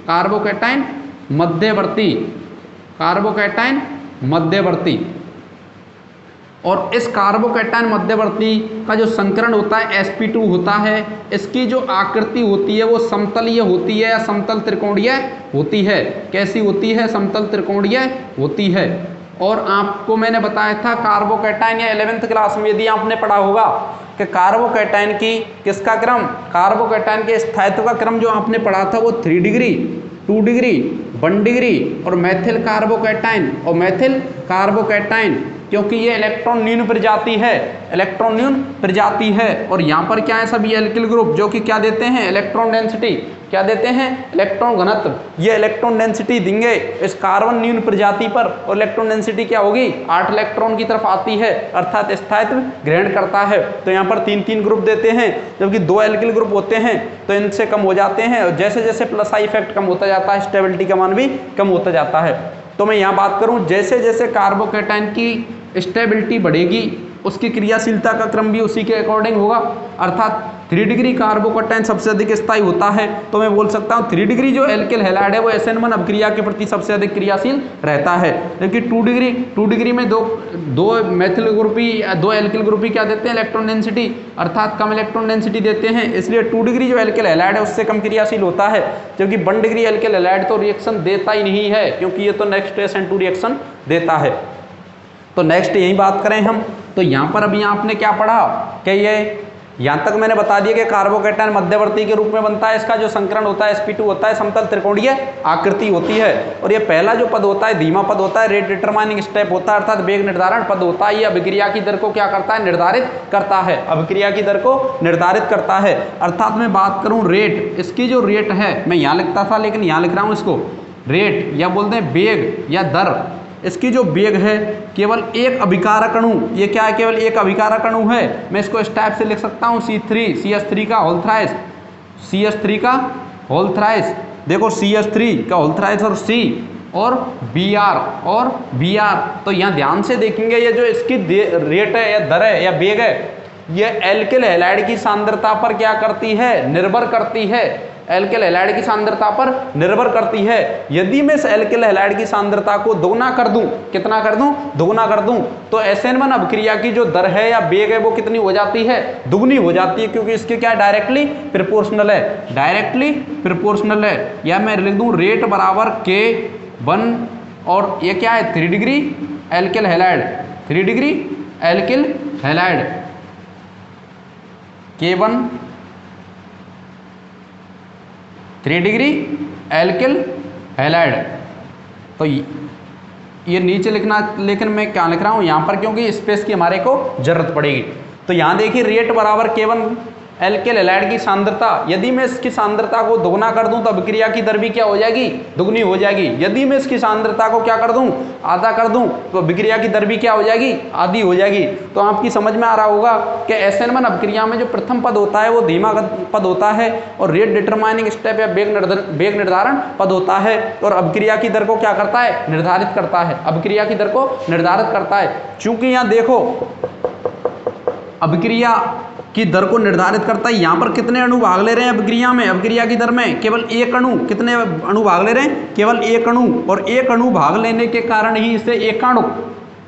कार्बोकैटायन मध्यवर्ती। कार्बोकैटायन मध्यवर्ती। और इस कार्बोकैटायन मध्यवर्ती का जो संकरण होता है sp2 होता है। इसकी जो आकृति होती है वो समतलीय होती है या समतल त्रिकोणीय होती है। कैसी होती है? समतल त्रिकोणीय होती है। और आपको मैंने बताया था कार्बोकैटायन या 11th क्लास में यदि आपने पढ़ा होगा कि कार्बोकैटायन की किसका क्रम? कार्बोकैटायन के स्थायित्व का क्रम जो आपने पढ़ा था वो 3 डिग्री, 2 डिग्री, 1 डिग्री। और मैथिल कार्बोकैटायन और मैथिल कार्बोकैटायन, क्योंकि ये इलेक्ट्रॉन न्यून प्रजाति है, इलेक्ट्रॉन न्यून प्रजाति है। और यहाँ पर क्या है? सभी एल्किल ग्रुप जो कि क्या देते हैं? Electron density. क्या देते हैं? इलेक्ट्रॉन घनत्व। ये इलेक्ट्रॉन डेंसिटी देंगे इस कार्बन न्यून प्रजाति पर। और इलेक्ट्रॉन डेंसिटी क्या होगी? 8 इलेक्ट्रॉन की तरफ आती है, अर्थात स्थायित्व ग्रहण करता है। तो यहाँ पर 3-3 ग्रुप देते हैं, जबकि 2 एल्किल ग्रुप होते हैं तो इनसे कम हो जाते हैं। और जैसे जैसे प्लस आई इफेक्ट कम होता जाता है, स्टेबिलिटी का मान भी कम होता जाता है। तो मैं यहाँ बात करूँ, जैसे जैसे कार्बोकैटायन की स्टेबिलिटी बढ़ेगी उसकी क्रियाशीलता का क्रम भी उसी के अकॉर्डिंग होगा। अर्थात 3 डिग्री कार्बोकैटायन सबसे अधिक स्थायी होता है, तो मैं बोल सकता हूँ 3 डिग्री जो एल्किल हैलाइड है वो SN1 अभिक्रिया के प्रति सबसे अधिक क्रियाशील रहता है। जबकि 2 डिग्री में दो मेथिल ग्रुपी 2 एल्किल ग्रुपी क्या देते हैं, इलेक्ट्रॉन डेंसिटी, अर्थात कम इलेक्ट्रॉन डेंसिटी देते हैं, इसलिए 2 डिग्री जो एल्किल हैलाइड है उससे कम क्रियाशील होता है। जबकि 1 डिग्री एल्किल हैलाइड तो रिएक्शन देता ही नहीं है, क्योंकि ये तो नेक्स्ट SN2 रिएक्शन देता है। तो नेक्स्ट यही बात करें हम, तो यहाँ पर अभी आपने क्या पढ़ा कि ये यहाँ तक मैंने बता दिया कि कार्बोकैटायन मध्यवर्ती के रूप में बनता है, इसका जो संकरण होता है sp2 होता है, समतल त्रिकोणीय आकृति होती है, और ये पहला जो पद होता है धीमा पद होता है, रेट डिटरमाइनिंग स्टेप होता है, अर्थात वेग निर्धारण पद होता है। ये अभिक्रिया की दर को क्या करता है, निर्धारित करता है, अभिक्रिया की दर को निर्धारित करता है। अर्थात मैं बात करूँ रेट, इसकी जो रेट है, मैं यहाँ लिखता था लेकिन यहाँ लिख रहा हूँ इसको रेट, या बोलते हैं वेग या दर, इसकी जो वेग है केवल एक अभिकारक अणु, ये क्या है, केवल एक अभिकारक अणु है। मैं इसको इस टाइप से लिख सकता हूँ CH3 का होल थ्राइस, CH3 का होल थ्राइस, देखो CH3 का होल थ्राइस और C और Br, तो यहाँ ध्यान से देखेंगे ये जो इसकी रेट है या दर है या वेग है, ये एल्किल हैलाइड की सांद्रता पर क्या करती है, निर्भर करती है, एल्किल हैलाइड की सांद्रता पर निर्भर करती है। यदि मैं इस एल्किल हैलाइड की सांद्रता को दोगुना कर दूं, कितना कर दूं, दोगुना कर दूं, तो SN1 अभिक्रिया की जो दर है या वेग है वो कितनी हो जाती है, दुगनी हो जाती है, क्योंकि इसके क्या डायरेक्टली प्रोपोर्शनल है, डायरेक्टली प्रोपोर्शनल है। या मैं लिख दूं रेट बराबर K1, और ये क्या है 3 degree alkyl halide, 3 degree alkyl halide, K1 3 degree alkyl halide. तो ये नीचे लिखना, लेकिन मैं क्या लिख रहा हूँ यहाँ पर, क्योंकि स्पेस की हमारे को जरूरत पड़ेगी। तो यहाँ देखिए रेट बराबर K1 एल्किल हैलाइड की सांद्रता, यदि मैं इसकी सांद्रता को दोगुना कर दूं तो अभिक्रिया की दर भी क्या हो जाएगी, दुगनी हो जाएगी। यदि मैं इसकी सांद्रता को क्या कर दूं, आधा कर दूं, तो अभिक्रिया की दर भी क्या हो जाएगी, आधी हो जाएगी। तो आपकी समझ में आ रहा होगा कि SN1 अभिक्रिया में जो प्रथम पद होता है वो धीमा पद होता है, और रेट डिटरमाइनिंग स्टेप या वेग निर्धारण पद होता है, और अभिक्रिया की दर को क्या करता है, निर्धारित करता है, अभिक्रिया की दर को निर्धारित करता है। चूंकि यहाँ देखो अभिक्रिया की दर को निर्धारित करता है, यहाँ पर कितने अणु भाग ले रहे हैं अभिक्रिया में, अभिक्रिया की दर में केवल एक अणु, कितने अणु भाग ले रहे हैं, केवल एक अणु, और एक अणु भाग लेने के कारण ही इसे एकाणुक,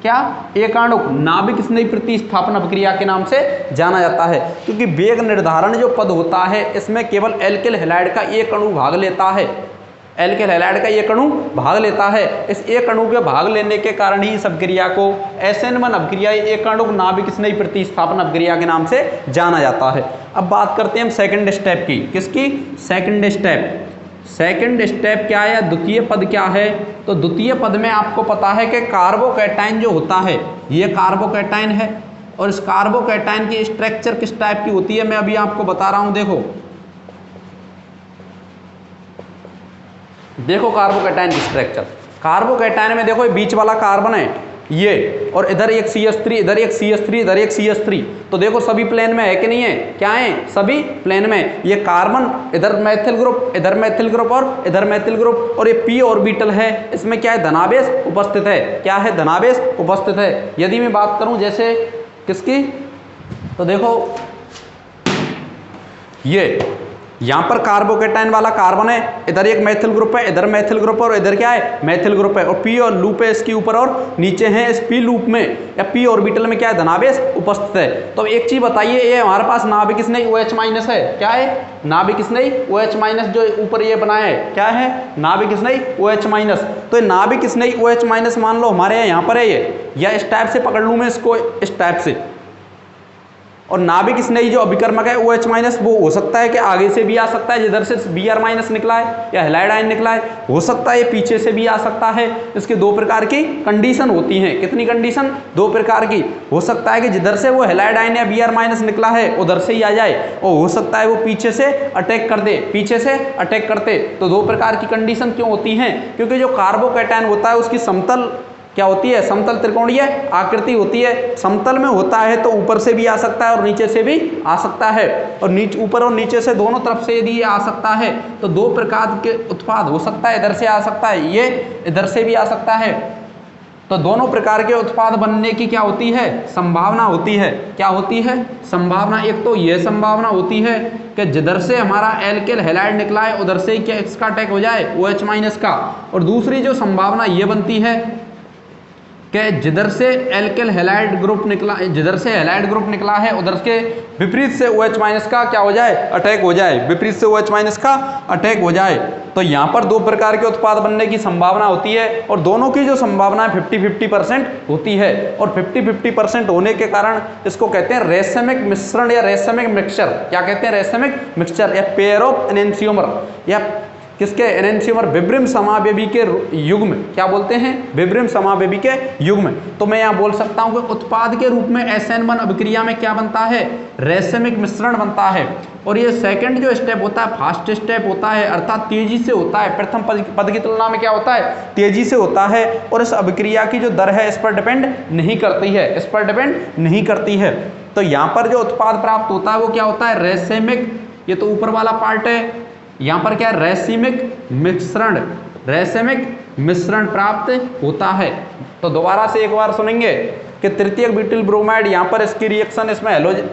क्या एकाणुक नाभिक स्नेही प्रतिस्थापन अभिक्रिया के नाम से जाना जाता है। क्योंकि वेग निर्धारण जो पद होता है इसमें केवल एल्किल हैलाइड का एक अणु भाग लेता है, एल्किल हैलाइड का एक अणु भाग लेता है। इस एक अणु के भाग लेने के कारण ही इस अभिक्रिया को SN1 अभिक्रिया एकाणुक नाभिक स्नेही प्रतिस्थापन अभिक्रिया के नाम से जाना जाता है। अब बात करते हैं हम सेकंड स्टेप की, किसकी, सेकंड स्टेप। सेकंड स्टेप क्या है, द्वितीय पद क्या है, तो द्वितीय पद में आपको पता है कि कार्बोकैटायन जो होता है ये कार्बोकैटायन है, और इस कार्बोकैटायन की स्ट्रक्चर किस टाइप की होती है मैं अभी आपको बता रहा हूं। देखो कार्बोकैटायन की स्ट्रक्चर, कार्बोकैटायन में देखो ये बीच वाला कार्बन है ये, और इधर एक CH3, इधर एक CH3, इधर एक CH3, तो देखो सभी प्लेन में है कि नहीं है, क्या है, सभी प्लेन में। ये कार्बन, इधर मैथिल ग्रुप, इधर मैथिल ग्रुप और इधर मैथिल ग्रुप, और ये p ऑर्बिटल है, इसमें क्या है, धनावेश उपस्थित है, क्या है, धनावेश उपस्थित है। यदि मैं बात करूं जैसे किसकी, तो देखो ये यहाँ पर कार्बोकैटायन वाला कार्बन है, इधर एक मैथिल ग्रुप है, इधर मैथिल ग्रुप और इधर क्या है, मैथिल ग्रुप है, और p और लूप है इसके ऊपर और नीचे है। इस p लूप में या p ऑर्बिटल में क्या है, धनावेश उपस्थित है। तो अब एक चीज बताइए, ये हमारे पास नाभिक स्नेही OH माइनस है, क्या है, नाभिक स्नेही OH माइनस, जो ऊपर ये बनाया है क्या है, नाभिक स्नेही OH माइनस। तो ये नाभिक स्नेही OH माइनस मान लो हमारे यहाँ पर है ये, या इस टाइप से पकड़ लूँ मैं इसको, इस टाइप से, और नाभिक स्नेही जो अभिकर्मक है OH माइनस वो हो सकता है कि आगे से भी आ सकता है, जिधर से Br माइनस निकला है या हैलाइड आयन निकला है, हो सकता है ये पीछे से भी आ सकता है। इसके दो प्रकार की कंडीशन होती हैं, कितनी कंडीशन, दो प्रकार की। हो सकता है कि जिधर से वो हैलाइड आयन या Br माइनस निकला है उधर से ही आ जाए, और हो सकता है वो पीछे से अटैक कर दे, पीछे से अटैक करते। तो दो प्रकार की कंडीशन क्यों होती हैं, क्योंकि जो कार्बोकैटायन होता है उसकी समतल क्या होती है, समतल त्रिकोणीय आकृति होती है। समतल में होता है तो ऊपर से भी आ सकता है और नीचे से भी आ सकता है, और नीचे, ऊपर और नीचे से दोनों तरफ से यदि ये आ सकता है तो दो प्रकार के उत्पाद हो सकता है, इधर से आ सकता है, ये इधर से भी आ सकता है। तो दोनों प्रकार के उत्पाद बनने की क्या होती है, संभावना होती है। क्या होती है, संभावना। एक तो यह संभावना होती है कि जिधर से हमारा एल्किल हैलाइड निकला है उधर से ही क्या इसका अटैक हो जाए, OH माइनस का। और दूसरी जो संभावना ये बनती है कि जिधर से एल्किल हैलाइड ग्रुप निकला, जिधर से हैलाइड ग्रुप निकला है उधर के विपरीत से OH माइनस का क्या हो जाए, अटैक हो जाए, विपरीत से OH माइनस का अटैक हो जाए। तो यहाँ पर दो प्रकार के उत्पाद बनने की संभावना होती है और दोनों की जो संभावना 50-50% होती है। और 50-50% होने के कारण इसको कहते हैं रेसमिक मिश्रण या रेसमिक मिक्सचर। क्या कहते हैं, रेसमिक मिक्सचर या पेयर ऑफ एनेंशियोमर, या किसके, एनेंशियोमर, विब्रियम समावेवी के युग्म। क्या बोलते हैं, विब्रियम समावेवी के युग्म। तो मैं यहाँ बोल सकता हूँ कि उत्पाद के रूप में SN1 अभिक्रिया में क्या बनता है, रेसमिक मिश्रण बनता है। और ये सेकंड जो स्टेप होता है फास्ट स्टेप होता है, अर्थात तेजी से होता है। प्रथम पद की तुलना में क्या होता है, तेजी से होता है। और इस अभिक्रिया की जो दर है इस पर डिपेंड नहीं करती है, इस पर डिपेंड नहीं करती है। तो यहाँ पर जो उत्पाद प्राप्त होता है वो क्या होता है, रेसमिक, ये तो ऊपर वाला पार्ट है। यहाँ पर क्या, रेसिमिक मिश्रण, रेसिमिक मिश्रण प्राप्त होता है। तो दोबारा से एक बार सुनेंगे कि तृतीयक ब्यूटिल ब्रोमाइड, यहाँ पर इसकी रिएक्शन, इसमें हेलोजन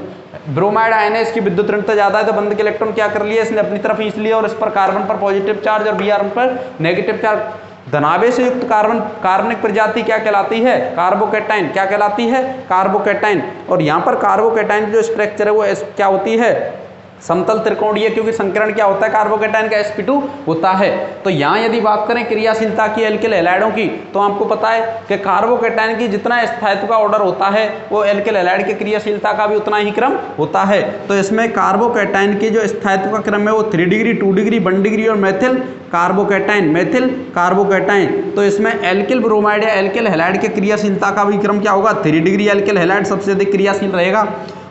ब्रोमाइड आयन है, इसकी विद्युत ऋणता ज्यादा है तो बंध के इलेक्ट्रॉन क्या कर लिए, इसने अपनी तरफ खींच लिया और इस पर कार्बन पर पॉजिटिव चार्ज और Br पर नेगेटिव चार्ज। धनावेश से युक्त कार्बन कार्बनिक प्रजाति क्या कहलाती है, कार्बोकैटायन। क्या कहलाती है, कार्बोकैटायन। और यहाँ पर कार्बोकैटायन जो स्ट्रक्चर है वो क्या होती है, समतल त्रिकोणीय, क्योंकि संकरण क्या होता है, कार्बोकैटायन का sp2 होता है। तो यहाँ यदि बात करें क्रियाशीलता की एल्किल हैलाइडों की, तो आपको पता है कि कार्बोकैटायन की जितना स्थायित्व का ऑर्डर होता है वो एल्किल हैलाइड की क्रियाशीलता का भी उतना ही क्रम होता है। तो इसमें कार्बोकैटायन की जो स्थायित्व का क्रम है वो 3 डिग्री, 2 डिग्री, 1 डिग्री और मेथिल कार्बोकैटायन, मेथिल कार्बोकैटायन। तो इसमें एल्किल ब्रोमाइड या एल्किल हैलाइड की क्रियाशीलता का भी क्रम क्या होगा, 3 डिग्री एल्किल हैलाइड सबसे अधिक क्रियाशील रहेगा,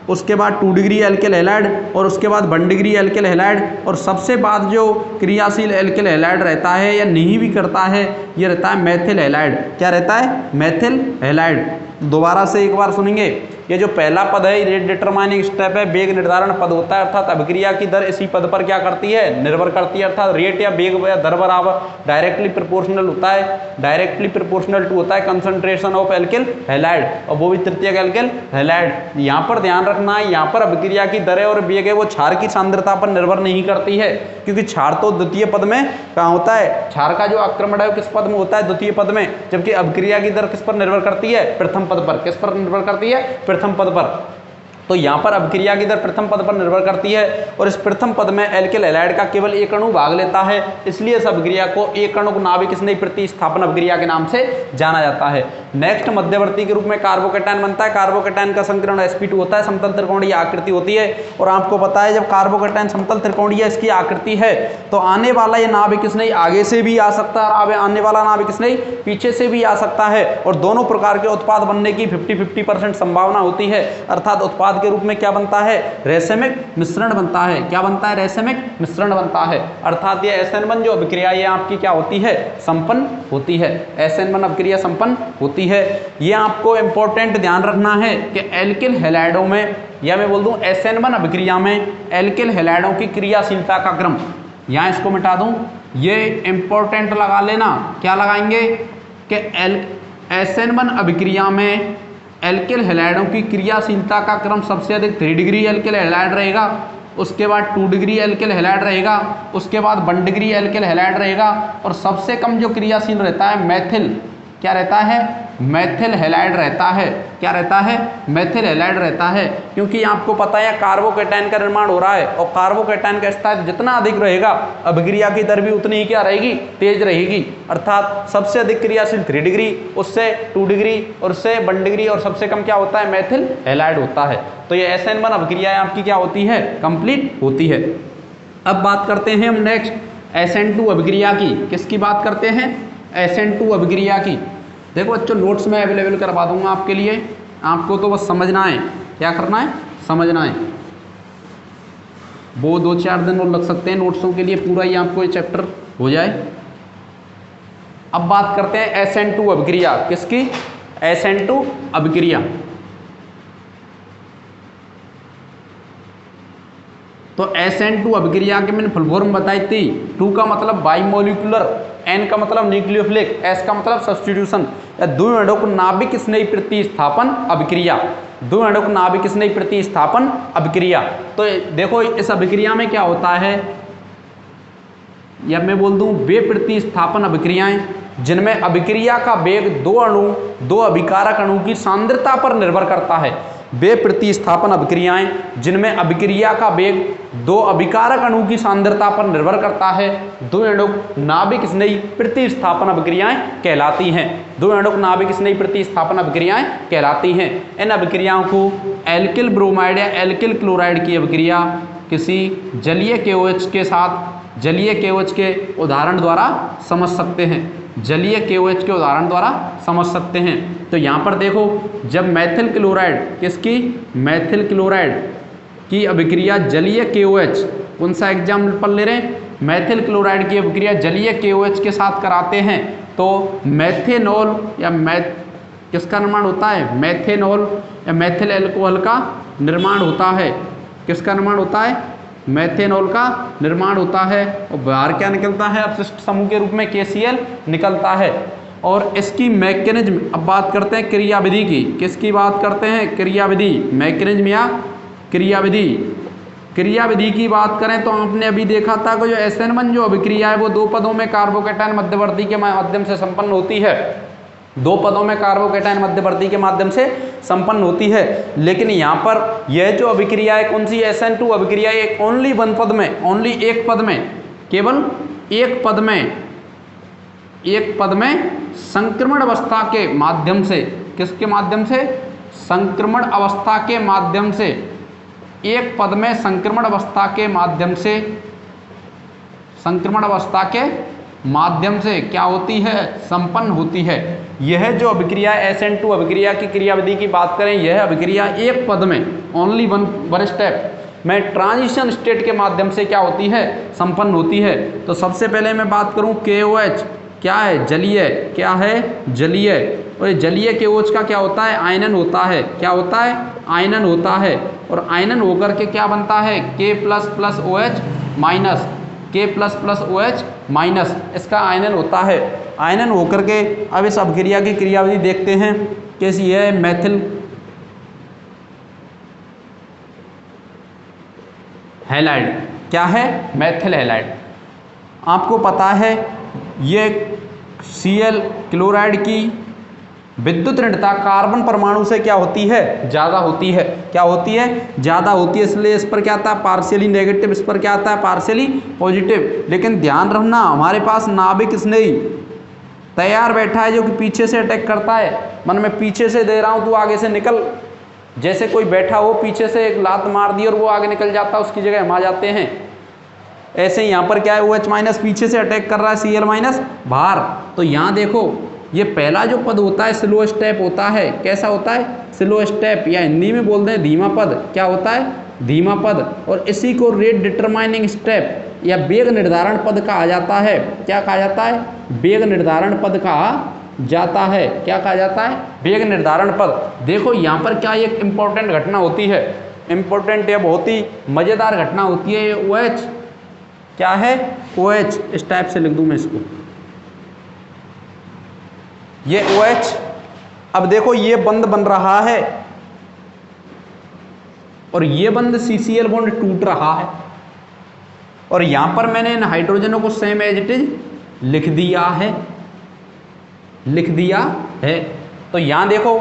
उसके बाद 2 डिग्री एल्किल हैलाइड और उसके बाद 1 डिग्री एल्किल हैलाइड। और सबसे बाद जो क्रियाशील एल्किल हैलाइड रहता है या नहीं भी करता है ये रहता है मेथिल हैलाइड। क्या रहता है, मेथिल हैलाइड। दोबारा से एक बार सुनेंगे, ये जो पहला पद है रेट डिटरमाइनिंग स्टेप है, वेग निर्धारण पद होता है, अर्थात अभिक्रिया की दर इसी पद पर क्या करती है, निर्भर करती है। अर्थात रेट या वेग या दर बराबर डायरेक्टली प्रोपोर्शनल होता है, डायरेक्टली प्रोपोर्शनल टू होता है कंसंट्रेशन ऑफ एल्किल हैलाइड, और वो भी तृतीयक एल्किल हैलाइड। यहाँ पर ध्यान रखना है, यहाँ पर अभिक्रिया की दर और वेग है वो क्षार की सांद्रता पर निर्भर नहीं करती है, क्योंकि क्षार तो द्वितीय पद में कहाँ होता है, क्षार का जो आक्रमण है वो किस पद में होता है, द्वितीय पद में। जबकि अभिक्रिया की दर किस पर निर्भर करती है, प्रथम पद पर। किस पर निर्भर करती है, प्रथम पद पर। तो यहाँ पर अभिक्रिया की दर प्रथम पद पर निर्भर करती है और इस प्रथम पद में एल्किल हैलाइड का केवल एक अणु भाग लेता है, इसलिए इस अभिक्रिया को एक अणु नाभिक स्नेही प्रतिस्थापन अभिक्रिया के नाम से जाना जाता है। नेक्स्ट मध्यवर्ती के रूप में कार्बोकैटायन बनता है। कार्बोकैटायन का संकरण sp2 होता है, समतल त्रिकोणीय आकृति होती है। और आपको पता है जब कार्बोकैटायन समतल त्रिकोणीय इसकी आकृति है तो आने वाला ये नाभिक स्नेही आगे से भी आ सकता है, आने वाला नाभिक स्नेही पीछे से भी आ सकता है। और दोनों प्रकार के उत्पाद बनने की 50-50% संभावना होती है। अर्थात उत्पाद के रूप में क्या बनता है, रेसमिक मिश्रण बनता है। क्या बनता है, रेसमिक मिश्रण बनता है। अर्थात ये SN1 जो अभिक्रिया ये आपकी क्या होती है, संपन्न होती है। SN1 अभिक्रिया संपन्न होती है। ये आपको इंपॉर्टेंट ध्यान रखना है कि एल्किल हैलाइडों में, या मैं बोल दूं SN1 अभिक्रिया में एल्किल हैलाइडों की क्रियाशीलता का क्रम, यहां इसको मिटा दूं, ये इंपॉर्टेंट लगा लेना। क्या लगाएंगे कि SN1 अभिक्रिया में एल्किल हैलाइडों की क्रियाशीलता का क्रम सबसे अधिक 3 डिग्री एल्किल हैलाइड रहेगा, उसके बाद 2 डिग्री एल्किल हैलाइड रहेगा, उसके बाद 1 डिग्री एल्किल हैलाइड रहेगा, और सबसे कम जो क्रियाशील रहता है मेथिल, क्या रहता है, मेथिल हैलाइड रहता है। क्या रहता है, मेथिल हैलाइड रहता है। क्योंकि आपको पता है कार्बोकैटायन का निर्माण हो रहा है और कार्बोकैटायन का स्थायित्व जितना अधिक रहेगा अभिक्रिया की दर भी उतनी ही क्या रहेगी, तेज रहेगी। अर्थात सबसे अधिक क्रियाशील 3 डिग्री, उससे 2 डिग्री और उससे 1 डिग्री, और सबसे कम क्या होता है, मेथिल हैलाइड होता है। तो ये SN1 अभिक्रिया आपकी क्या होती है, कंप्लीट होती है। अब बात करते हैं हम नेक्स्ट SN2 अभिक्रिया की। किसकी बात करते हैं, SN2 अभिक्रिया की। देखो बच्चों नोट्स में अवेलेबल करवा दूंगा आपके लिए, आपको तो बस समझना है। क्या करना है, समझना है। वो 2-4 दिन और लग सकते हैं नोट्सों के लिए, पूरा ही आपको ये चैप्टर हो जाए। अब बात करते हैं SN2 अभिक्रिया। किसकी, SN2 अभिक्रिया। तो SN2 अभिक्रिया के मैंने फुल फॉर्म बताई थी। 2 का मतलब बाई मोलिकुलर, N का मतलब न्यूक्लियोफिलिक, S का मतलब सब्स्टिट्यूशन, या द्विअणुक नाभिक स्नेही प्रतिस्थापन अभिक्रिया, द्विअणुक नाभिक स्नेही प्रतिस्थापन अभिक्रिया। तो देखो इस अभिक्रिया में क्या होता है, या मैं बोल दूं वे प्रतिस्थापन अभिक्रियाएं जिनमें अभिक्रिया का वेग दो अभिकारक अणु की सांद्रता पर निर्भर करता है। वे प्रतिस्थापन अभिक्रियाएं जिनमें अभिक्रिया का वेग दो अभिकारक अणु की सांद्रता पर निर्भर करता है, द्विअणुक नाभिक स्नेही प्रतिस्थापन अभिक्रियाएं कहलाती हैं। द्विअणुक नाभिक स्नेही प्रतिस्थापन अभिक्रियाएं कहलाती हैं। इन अभिक्रियाओं को एल्किल ब्रोमाइड या एल्किल क्लोराइड की अभिक्रिया किसी जलीय KOH के साथ जलीय KOH के उदाहरण द्वारा समझ सकते हैं, जलीय KOH के उदाहरण द्वारा समझ सकते हैं। तो यहाँ पर देखो, जब मैथिल क्लोराइड किसकी, मैथिल क्लोराइड की अभिक्रिया जलीय KOH, कौन सा एग्जाम्पल ले रहे हैं, मैथिल क्लोराइड की अभिक्रिया जलीय KOH के साथ कराते हैं तो मैथेनॉल या किसका निर्माण होता है, मैथेनॉल या मैथिल एल्कोहल का निर्माण होता है। किसका निर्माण होता है, मैथेनॉल का निर्माण होता है, और बाहर क्या निकलता है, अपशिष्ट समूह के रूप में KCl निकलता है। और इसकी मैकेनिज्म, अब बात करते हैं क्रियाविधि की, किसकी बात करते हैं, क्रियाविधि, मैकेनिज्म या क्रियाविधि। क्रियाविधि की बात करें तो आपने अभी देखा था कि जो SN1 जो अभिक्रिया है वो दो पदों में कार्बोकैटायन मध्यवर्ती के माध्यम से संपन्न होती है, दो पदों में कार्बोकैटायन मध्यवर्ती के माध्यम से संपन्न होती है। लेकिन यहाँ पर यह जो अभिक्रिया है कौन सी, SN2 अभिक्रिया, एक ओनली वन पद में, ओनली एक पद में, केवल एक पद में संक्रमण अवस्था के माध्यम से, किसके माध्यम से, संक्रमण अवस्था के माध्यम से, एक पद में संक्रमण अवस्था के माध्यम से, संक्रमण अवस्था के माध्यम से क्या होती है, संपन्न होती है। यह जो अभिक्रिया SN2 अभिक्रिया की क्रियाविधि की बात करें, यह अभिक्रिया एक पद में, ओनली वन स्टेप में ट्रांजिशन स्टेट के माध्यम से क्या होती है, संपन्न होती है। तो सबसे पहले मैं बात करूं KOH क्या है, जलीय, क्या है, जलीय। और जलीय KOH का क्या होता है, आयनन होता है, क्या होता है, आयनन होता है। और आयनन होकर के क्या बनता है, K++OH माइनस, K++OH माइनस, इसका आयनन होता है। आयनन होकर के अब इस अभिक्रिया की क्रियाविधि देखते हैं कैसी है। मैथिल हैलाइड, क्या है, मैथिल हैलाइड। आपको पता है ये Cl क्लोराइड की विद्युत ऋणता कार्बन परमाणु से क्या होती है, ज़्यादा होती है, क्या होती है, ज़्यादा होती है। इसलिए इस पर क्या आता है, पार्शियली नेगेटिव, इस पर क्या आता है, पार्शियली पॉजिटिव। लेकिन ध्यान रखना, हमारे पास नाभिक स्नेही तैयार बैठा है जो कि पीछे से अटैक करता है। मन में पीछे से दे रहा हूँ, तू आगे से निकल, जैसे कोई बैठा हो पीछे से एक लात मार दी और वो आगे निकल जाता है, उसकी जगह हम आ जाते हैं। ऐसे ही यहाँ पर क्या है, OH माइनस पीछे से अटैक कर रहा है, Cl माइनस बाहर। तो यहाँ देखो, ये पहला जो पद होता है स्लो स्टेप होता है, कैसा होता है, स्लो स्टेप, या हिंदी में बोलते हैं धीमा पद, क्या होता है, धीमा पद। और इसी को रेट डिटरमाइनिंग स्टेप या वेग निर्धारण पद कहा जाता है। क्या कहा जाता है, वेग निर्धारण पद कहा जाता है। क्या कहा जाता है, वेग निर्धारण पद। देखो यहाँ पर क्या एक इंपॉर्टेंट घटना होती है, इंपॉर्टेंट या बहुत ही मज़ेदार घटना होती है। ये OH क्या है, OH, इस टाइप से लिख दूँ मैं इसको, ये OH। अब देखो ये बंद बन रहा है और ये बंद CCl बॉन्ड टूट रहा है, और यहां पर मैंने इन हाइड्रोजनों को सेम एज इट इज लिख दिया है, लिख दिया है। तो यहां देखो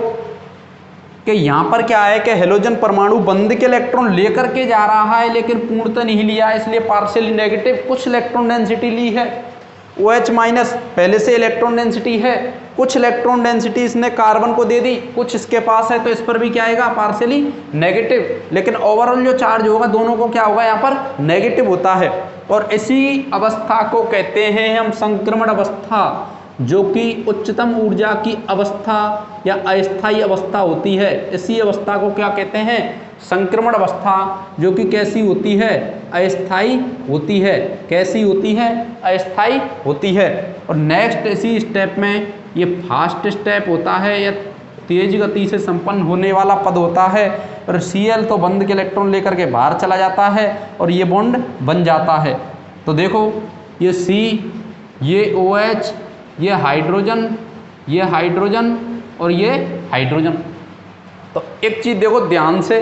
कि यहां पर क्या है कि हेलोजन परमाणु बंद के इलेक्ट्रॉन लेकर के जा रहा है लेकिन पूर्णतः नहीं लिया है, इसलिए पार्शियली नेगेटिव, कुछ इलेक्ट्रॉन डेंसिटी ली है। OH माइनस पहले से इलेक्ट्रॉन डेंसिटी है, कुछ इलेक्ट्रॉन डेंसिटी इसने कार्बन को दे दी, कुछ इसके पास है, तो इस पर भी क्या आएगा, पार्शियली नेगेटिव। लेकिन ओवरऑल जो चार्ज होगा दोनों को क्या होगा, यहाँ पर नेगेटिव होता है। और इसी अवस्था को कहते हैं हम संक्रमण अवस्था, जो कि उच्चतम ऊर्जा की अवस्था या अस्थायी अवस्था होती है। इसी अवस्था को क्या कहते हैं, संक्रमण अवस्था, जो कि कैसी होती है, अस्थायी होती है। कैसी होती है, अस्थायी होती है। और नेक्स्ट इसी स्टेप में ये फास्ट स्टेप होता है या तेज गति से संपन्न होने वाला पद होता है। और Cl तो बंद के इलेक्ट्रॉन लेकर के बाहर चला जाता है और ये बॉन्ड बन जाता है। तो देखो ये ये OH, ये हाइड्रोजन, ये हाइड्रोजन और ये हाइड्रोजन। तो एक चीज देखो ध्यान से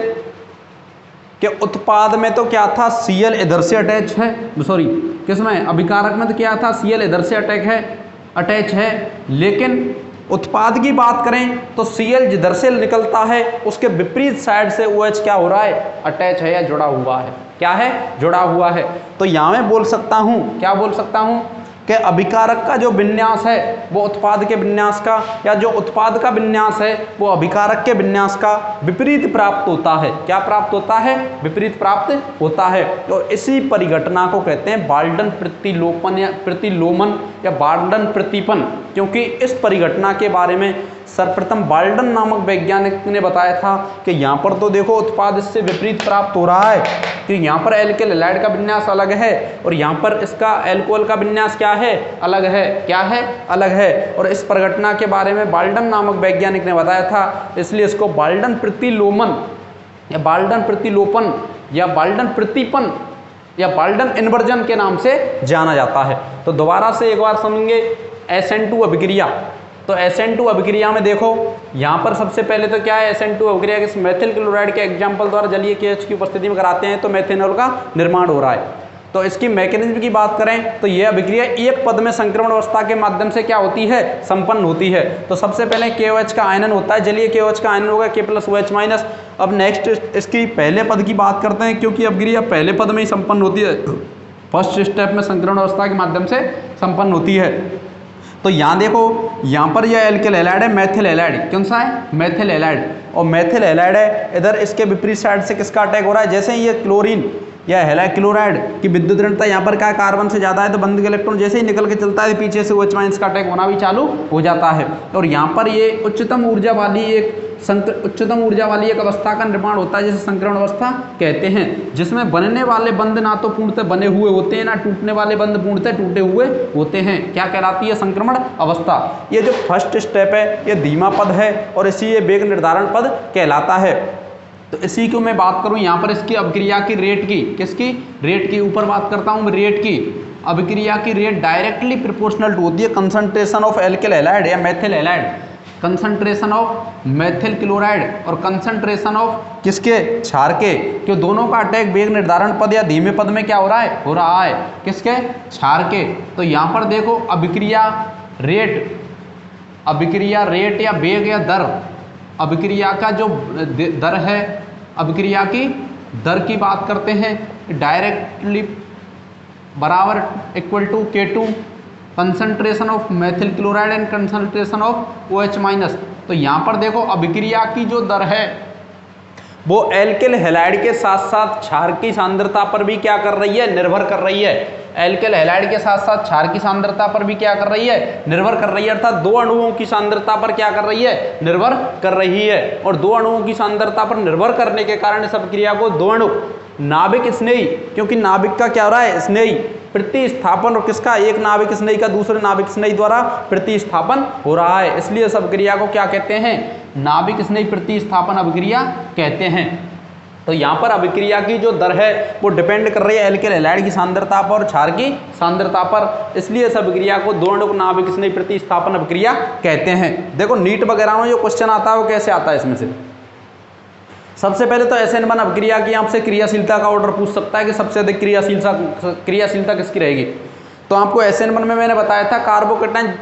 कि उत्पाद में तो क्या था, Cl इधर से अटैच है, सॉरी किसमें, अभिकारक में तो क्या था, Cl इधर से अटैच है, लेकिन उत्पाद की बात करें तो Cl जिधर से निकलता है उसके विपरीत साइड से OH क्या हो रहा है, अटैच है या जुड़ा हुआ है। क्या है, जुड़ा हुआ है। तो यहां मैं बोल सकता हूं, क्या बोल सकता हूं कि अभिकारक का जो विन्यास है वो उत्पाद के विन्यास का, या जो उत्पाद का विन्यास है वो अभिकारक के विन्यास का विपरीत प्राप्त होता है। क्या प्राप्त होता है, विपरीत प्राप्त होता है। तो इसी परिघटना को कहते हैं बाल्डन प्रतिलोपन या प्रतिलोमन या बाल्डन प्रतिपन, क्योंकि इस परिघटना के बारे में सर्वप्रथम बाल्डन नामक वैज्ञानिक ने बताया था कि यहाँ पर तो देखो उत्पाद इससे विपरीत प्राप्त हो रहा है कि यहाँ पर एल्किल हैलाइड का विन्यास अलग है और यहाँ पर इसका एल्कोहल का विन्यास क्या है, अलग है। क्या है, अलग है। और इस परिघटना के बारे में बाल्डन नामक वैज्ञानिक ने बताया था, इसलिए इसको बाल्डन प्रतिलोमन या बाल्डन प्रतिलोपन या बाल्डन प्रतिपन या बाल्डन इन्वर्जन के नाम से जाना जाता है। तो दोबारा से एक बार समझेंगे SN2 अभिक्रिया। तो SN2 अभिक्रिया में देखो यहाँ पर सबसे पहले तो क्या है, SN2 अभिक्रिया के मेथिल क्लोराइड के एग्जाम्पल द्वारा जलीय KH की उपस्थिति में कराते हैं तो मेथेनॉल का निर्माण हो रहा है। तो इसकी मैकेनिज्म की बात करें तो यह अभिक्रिया एक पद में संक्रमण अवस्था के माध्यम से क्या होती है, संपन्न होती है। तो सबसे पहले KOH का आयनन होता है, जलीय KOH का आयनन होगा K+OH-। अब नेक्स्ट इसकी पहले पद की बात करते हैं, क्योंकि अभिक्रिया पहले पद में ही संपन्न होती है, फर्स्ट स्टेप में संक्रमण अवस्था के माध्यम से संपन्न होती है। तो यहाँ देखो, यहाँ पर यह एल्किल हैलाइड है, मेथिल हैलाइड, कौन सा है, मेथिल हैलाइड, और मेथिल हैलाइड है। इधर इसके विपरीत साइड से किसका अटैक हो रहा है, जैसे ही ये क्लोरीन या हैलाइड क्लोराइड की विद्युत ऋणता यहाँ पर क्या कार्बन से ज़्यादा है तो बंद इलेक्ट्रॉन जैसे ही निकल के चलता है पीछे से OH- का अटैक होना भी चालू हो जाता है। और यहाँ पर ये उच्चतम ऊर्जा वाली एक अवस्था का निर्माण होता है जिसे संक्रमण अवस्था कहते हैं, जिसमें बनने वाले बंध ना तो पूर्णतः बने हुए होते हैं ना टूटने वाले बंध पूर्णतः टूटे हुए होते हैं। क्या कहलाती है, संक्रमण अवस्था। ये जो फर्स्ट स्टेप है ये धीमा पद है और इसी ये वेग निर्धारण पद कहलाता है। तो इसी को मैं बात करूं यहाँ पर इसकी अभिक्रिया की रेट की, किसकी, रेट की, ऊपर बात करता हूं रेट की। अभिक्रिया की रेट डायरेक्टली प्रोपोर्शनल टू होती है कंसंट्रेशन ऑफ एल्किल हैलाइड या methyl halide, concentration of methyl chloride और कंसंट्रेशन ऑफ किसके, क्षार के, क्यों दोनों का अटैक वेग निर्धारण पद या धीमे पद में क्या हो रहा है, किसके, क्षार के। तो यहाँ पर देखो अभिक्रिया रेट या वेग या दर, अभिक्रिया का जो दर है, अभिक्रिया की दर की बात करते हैं, डायरेक्टली बराबर equal to K2 concentration of methyl chloride and concentration of OH-। तो यहाँ पर देखो अभिक्रिया की जो दर है वो एल्किल हैलाइड के साथ साथ क्षार की सांद्रता पर भी क्या कर रही है, निर्भर कर रही है। एल्किल हैलाइड के साथ साथ क्षार की सांद्रता पर भी क्या कर रही है, निर्भर कर रही है, अर्थात दो अणुओं की सांद्रता पर क्या कर रही है, निर्भर कर रही है। और दो अणुओं की सांद्रता पर निर्भर करने के कारण इस अभिक्रिया को दो अणु नाभिक स्नेही, क्योंकि नाभिक का क्या हो रहा है, स्नेही प्रतिस्थापन, और किसका, एक नाभिक स्नेही का दूसरे नाभिक स्नेही द्वारा प्रतिस्थापन हो रहा है, इसलिए इस अभिक्रिया को क्या कहते हैं, नाभिक स्नेही प्रतिस्थापन अभिक्रिया कहते हैं। तो यहाँ पर अभिक्रिया की जो दर है वो डिपेंड कर रही है एल्किल हैलाइड की सांद्रता पर और क्षार की सांद्रता पर, इसलिए इस अभिक्रिया को दो अणु नाभिक स्नेही प्रतिस्थापन अभिक्रिया कहते हैं। देखो नीट वगैरह में जो क्वेश्चन आता है वो कैसे आता है, इसमें से सबसे पहले तो SN1 अभिक्रिया की आपसे क्रियाशीलता का ऑर्डर पूछ सकता है कि सबसे अधिक क्रियाशीलता किसकी रहेगी। तो आपको SN1 में मैंने बताया था कार्बोकेटाइन,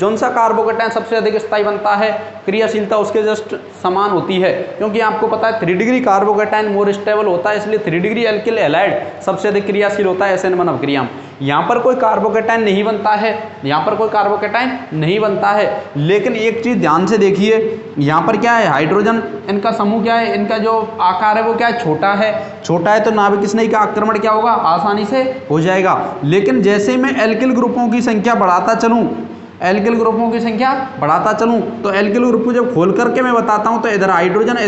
जो सा कार्बोकेटाइन सबसे अधिक स्थायी बनता है क्रियाशीलता उसके जस्ट समान होती है, क्योंकि आपको पता है 3 डिग्री कार्बोकेटाइन मोर स्टेबल होता है, इसलिए 3 डिग्री एल्किल हैलाइड सबसे अधिक क्रियाशील होता है SN1 अभिक्रिया में। यहाँ पर कोई कार्बोकेटाइन नहीं बनता है, यहाँ पर कोई कार्बोकेटाइन नहीं बनता है, लेकिन एक चीज ध्यान से देखिए, यहाँ पर क्या है, हाइड्रोजन, इनका समूह क्या है, इनका जो आकार है वो क्या है, छोटा है, तो नाभिक स्नेही का आक्रमण क्या होगा, आसानी से हो जाएगा। लेकिन जैसे मैं एल्किल ग्रुपों की संख्या बढ़ाता चलूँ तो एल्किल ग्रुप को जब खोल करके मैं बताता हूँ तो इधर हाइड्रोजन और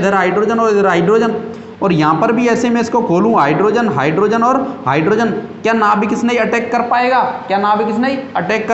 इधर हाइड्रोजन, और यहाँ पर भी ऐसे मैं इसको खोलूँ हाइड्रोजन और हाइड्रोजन, क्या नाभिक स्नेही अटैक कर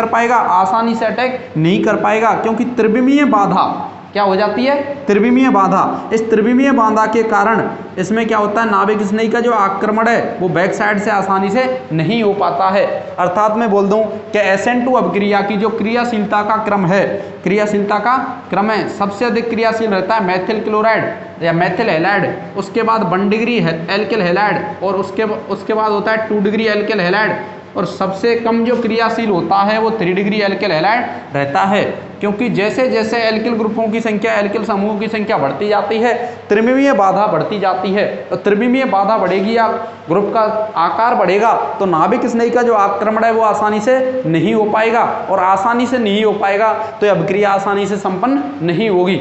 पाएगा, आसानी से अटैक नहीं कर पाएगा, क्योंकि त्रिविमीय बाधा क्या हो जाती है, त्रिविमीय बाधा। इस त्रिविमीय बाधा के कारण इसमें क्या होता है, नाभिक स्नेही का जो आक्रमण है वो बैक साइड से आसानी से नहीं हो पाता है। अर्थात मैं बोल दूं कि SN2 अभिक्रिया की जो क्रियाशीलता का क्रम है, क्रियाशीलता का क्रम है, सबसे अधिक क्रियाशील रहता है मेथिल क्लोराइड या मेथिल हैलाइड, उसके बाद 1 डिग्री एल्किल हैलाइड और उसके बाद होता है 2 डिग्री एल्किल हैलाइड, और सबसे कम जो क्रियाशील होता है वो 3 डिग्री एल्किल हैलाइड रहता है। क्योंकि जैसे जैसे एल्किल ग्रुपों की संख्या, एल्किल समूहों की संख्या बढ़ती जाती है, त्रिविमीय बाधा बढ़ती जाती है। तो त्रिविमीय बाधा बढ़ेगी या ग्रुप का आकार बढ़ेगा तो नाभिक स्नेही का जो आक्रमण है वो आसानी से नहीं हो पाएगा, और आसानी से नहीं हो पाएगा तो यह अभिक्रिया आसानी से संपन्न नहीं होगी।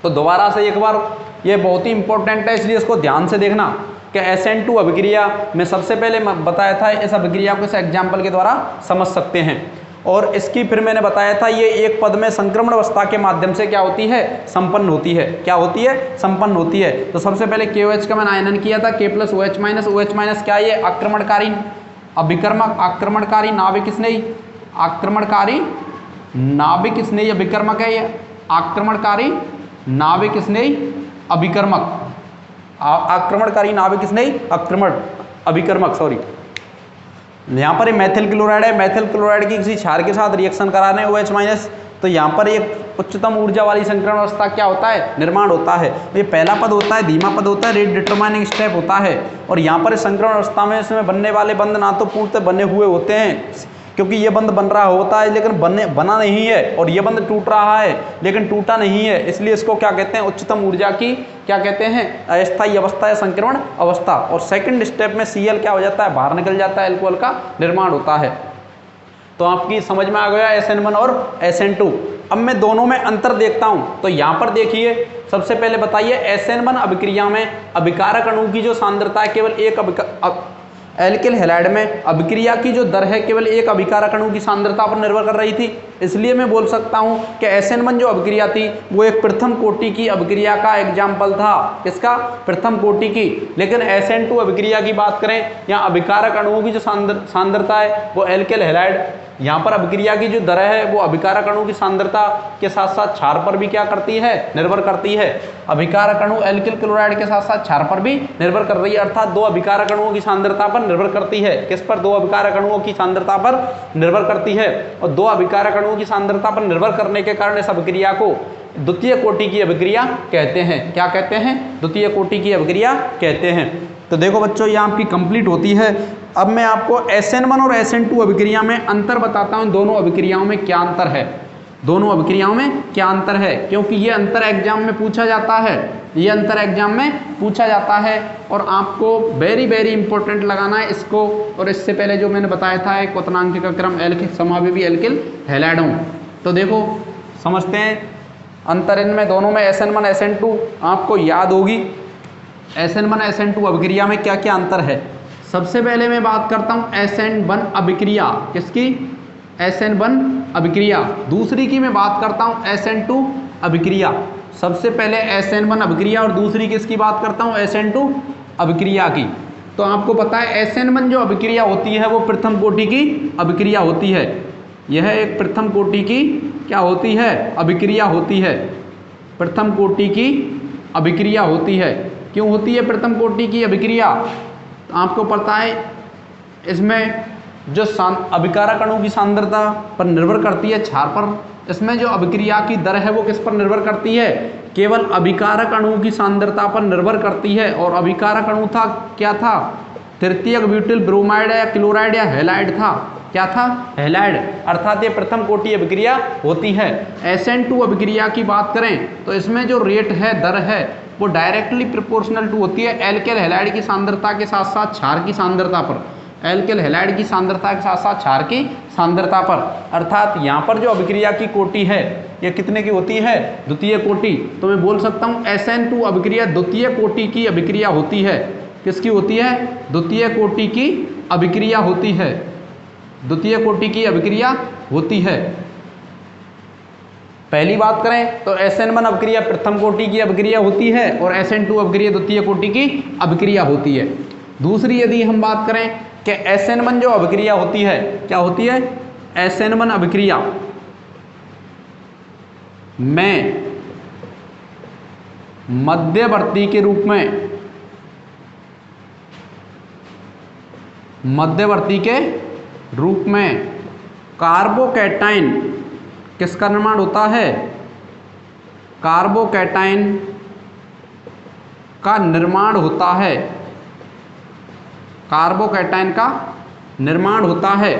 तो दोबारा से एक बार, ये बहुत ही इंपॉर्टेंट है इसलिए इसको ध्यान से देखना कि SN2 अभिक्रिया में सबसे पहले बताया था, इस अभिक्रिया को इस एग्जाम्पल के द्वारा समझ सकते हैं। और इसकी फिर मैंने बताया था ये एक पद में संक्रमण अवस्था के माध्यम से क्या होती है, संपन्न होती है। क्या होती है, संपन्न होती है। तो सबसे पहले KOH का मैंने आयनन किया था, K + OH- OH- क्या, ये आक्रमणकारी अभिकर्मक, आक्रमणकारी नाभिक स्नेही, आक्रमणकारी नाभिक स्नेही अभिकर्मक है, ये आक्रमणकारी नाभिक स्नेही अभिकर्मक, आक्रमणकारी नाभिक स्नेही अभिकर्मक, सॉरी। यहाँ पर मेथिल क्लोराइड है, मेथिल क्लोराइड की किसी क्षार के साथ रिएक्शन कराने OH-, तो यहाँ पर एक उच्चतम ऊर्जा वाली संक्रमण अवस्था क्या होता है, निर्माण होता है। ये पहला पद होता है, धीमा पद होता है, रेट डिटरमाइनिंग स्टेप होता है। और यहाँ पर संक्रमण अवस्था में इसमें बनने वाले बंध ना तो पूर्णतः बने हुए होते हैं, क्योंकि ये बंध बन रहा होता है लेकिन बना नहीं है, और ये बंध टूट रहा है लेकिन टूटा नहीं है, इसलिए इसको क्या कहते हैं, उच्चतम ऊर्जा की क्या कहते हैं, अस्थायी अवस्था या संक्रमण अवस्था। और सेकंड स्टेप में Cl क्या हो जाता है, बाहर निकल जाता है, अल्कोहल का निर्माण होता है। तो आपकी समझ में आ गया SN1 और SN2। अब मैं दोनों में अंतर देखता हूं, तो यहां पर देखिए, सबसे पहले बताइए SN1 अभिक्रिया में अभिकारक अणु की जो सांद्रता है केवल एक एल्किल हैलाइड में अभिक्रिया की जो दर है केवल एक अभिकारक अणु की सांद्रता पर निर्भर कर रही थी। इसलिए मैं बोल सकता हूं कि SN1 जो अभिक्रिया थी वो एक प्रथम कोटि की अभिक्रिया का एग्जाम्पल था। किसका, प्रथम कोटि की। लेकिन SN2 अभिक्रिया की बात करें, यहाँ अभिकारक अणुओं की जो सांद्रता है वो एल्किल हैलाइड, यहाँ पर अभिक्रिया की जो दर है वो अभिकारक अणु की सांद्रता के साथ साथ क्षार पर भी क्या करती है, निर्भर करती है। अभिकारक अणु एल्किल क्लोराइड के साथ साथ क्षार पर भी निर्भर कर रही है, अर्थात दो अभिकारक अणुओं की सांद्रता पर निर्भर करती है। किस पर, दो अभिकारक अणुओं की सांद्रता पर निर्भर करती है। और दो अभिकारक अणुओं की सांद्रता पर निर्भर करने के कारण इस अभिक्रिया को द्वितीय कोटि की अभिक्रिया कहते हैं। क्या कहते हैं, द्वितीय कोटि की अभिक्रिया कहते हैं। तो देखो बच्चों, ये आपकी कंप्लीट होती है। अब मैं आपको SN1 और SN2 अभिक्रिया में अंतर बताता हूं, दोनों अभिक्रियाओं में क्या अंतर है, दोनों अभिक्रियाओं में क्या अंतर है, क्योंकि ये अंतर एग्जाम में पूछा जाता है, ये अंतर एग्जाम में पूछा जाता है और आपको वेरी वेरी इंपॉर्टेंट लगाना है इसको। और इससे पहले जो मैंने बताया था एक क्वथनांक का क्रम एल्किल समावेशी एल्किल हैलाइडों। तो देखो समझते हैं अंतर इनमें दोनों में SN1 SN2 आपको याद होगी। SN1 SN2 अभिक्रिया में क्या क्या अंतर है। सबसे पहले मैं बात करता हूं SN1 अभिक्रिया, किसकी, SN1 अभिक्रिया। दूसरी की मैं बात करता हूं SN2 अभिक्रिया। सबसे पहले SN1 अभिक्रिया और दूसरी किसकी बात करता हूं, SN2 अभिक्रिया की। तो आपको पता है SN1 जो अभिक्रिया होती है वो प्रथम कोटि की अभिक्रिया होती है। यह एक प्रथम कोटि की क्या होती है, अभिक्रिया होती है, प्रथम कोटि की अभिक्रिया होती है। क्यों होती है प्रथम कोटि की अभिक्रिया, तो आपको पता है इसमें जो अभिकारक अणु की सांद्रता पर निर्भर करती है क्षार पर। इसमें जो अभिक्रिया की दर है वो किस पर निर्भर करती है, केवल अभिकारक अणु की सांद्रता पर निर्भर करती है। और अभिकारक अणु था, क्या था, तृतीयक ब्यूटिल ब्रोमाइड या क्लोराइड या हैलाइड था। क्या था, हैलाइड। अर्थात ये प्रथम कोटि अभिक्रिया होती है। SN2 अभिक्रिया की बात करें तो इसमें जो रेट है, दर है, वो डायरेक्टली प्रोपोर्शनल टू होती है एल्किल हैलाइड की सांद्रता के साथ साथ क्षार की सांद्रता पर, एल्किल हैलाइड की सांद्रता के साथ साथ क्षार की सांद्रता पर। अर्थात यहाँ पर जो अभिक्रिया की कोटि है ये कितने की होती है, द्वितीय कोटि। तो मैं बोल सकता हूँ SN2 अभिक्रिया द्वितीय कोटि की अभिक्रिया होती है। किसकी होती है, द्वितीय कोटि की अभिक्रिया होती है, द्वितीय कोटि की अभिक्रिया होती है। पहली बात करें तो SN1 अभिक्रिया प्रथम कोटि की अभिक्रिया होती है और SN2 अभिक्रिया द्वितीय कोटि की अभिक्रिया होती है। दूसरी यदि हम बात करें कि SN1 जो अभिक्रिया होती है, क्या होती है, SN1 अभिक्रिया में मध्यवर्ती के रूप में, मध्यवर्ती के रूप में कार्बोकैटायन किसका निर्माण होता है? कार्बोकैटायन का निर्माण होता है, कार्बोकैटायन का निर्माण होता है।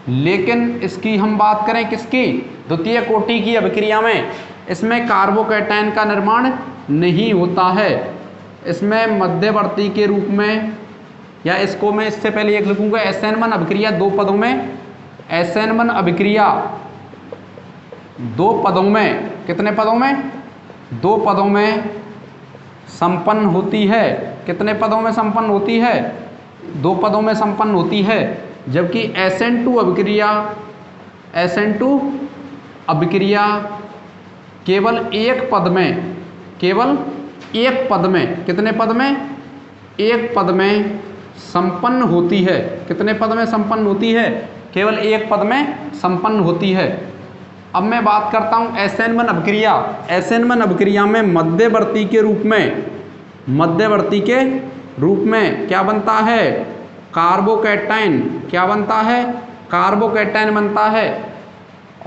लेकिन इसकी हम बात करें किसकी? द्वितीय कोटि की अभिक्रिया में इसमें कार्बोकैटायन का निर्माण नहीं होता है। इसमें मध्यवर्ती के रूप में, या इसको मैं इससे पहले एक लिखूंगा SN1 अभिक्रिया दो पदों में, SN1 अभिक्रिया दो पदों में, कितने पदों में? दो पदों में संपन्न होती है। कितने पदों में संपन्न होती है? दो पदों में संपन्न होती है। जबकि SN2 अभिक्रिया, SN2 अभिक्रिया केवल एक पद में, केवल एक पद में, कितने पद में? एक पद में संपन्न होती है। कितने पद में संपन्न होती है? केवल एक पद में संपन्न होती है। अब मैं बात करता हूं SN1 अभिक्रिया। SN1 अभिक्रिया में मध्यवर्ती के रूप में, मध्यवर्ती के रूप में क्या बनता है? कार्बोकैटायन। क्या बनता है? कार्बोकैटायन बनता है।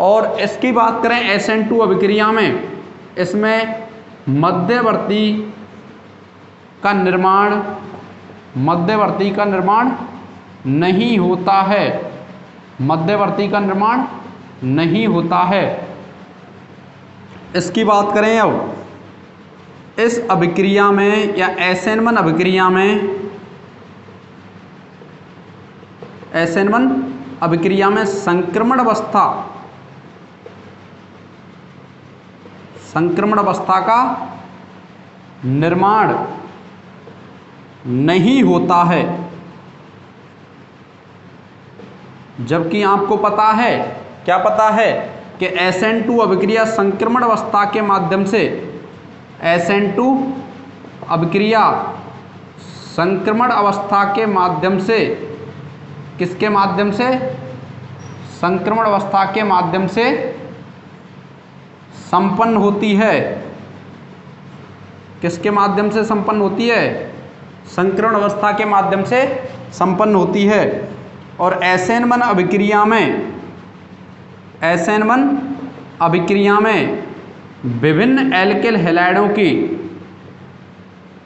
और इसकी बात करें SN2 अभिक्रिया में, इसमें मध्यवर्ती का निर्माण, मध्यवर्ती का निर्माण नहीं होता है, मध्यवर्ती का निर्माण नहीं होता है। इसकी बात करें अब इस अभिक्रिया में, या SN1 अभिक्रिया में, SN1 अभिक्रिया में संक्रमण अवस्था, संक्रमण अवस्था का निर्माण नहीं होता है। जबकि आपको पता है, क्या पता है? कि SN2 अभिक्रिया संक्रमण अवस्था के माध्यम से, SN2 अभिक्रिया संक्रमण अवस्था के माध्यम से, किसके माध्यम से? संक्रमण अवस्था के माध्यम से संपन्न होती है। किसके माध्यम से संपन्न होती है? संक्रमण अवस्था के माध्यम से संपन्न होती है। और SN1 अभिक्रिया में, SN1 अभिक्रिया में विभिन्न एल्किल हैलाइडों की,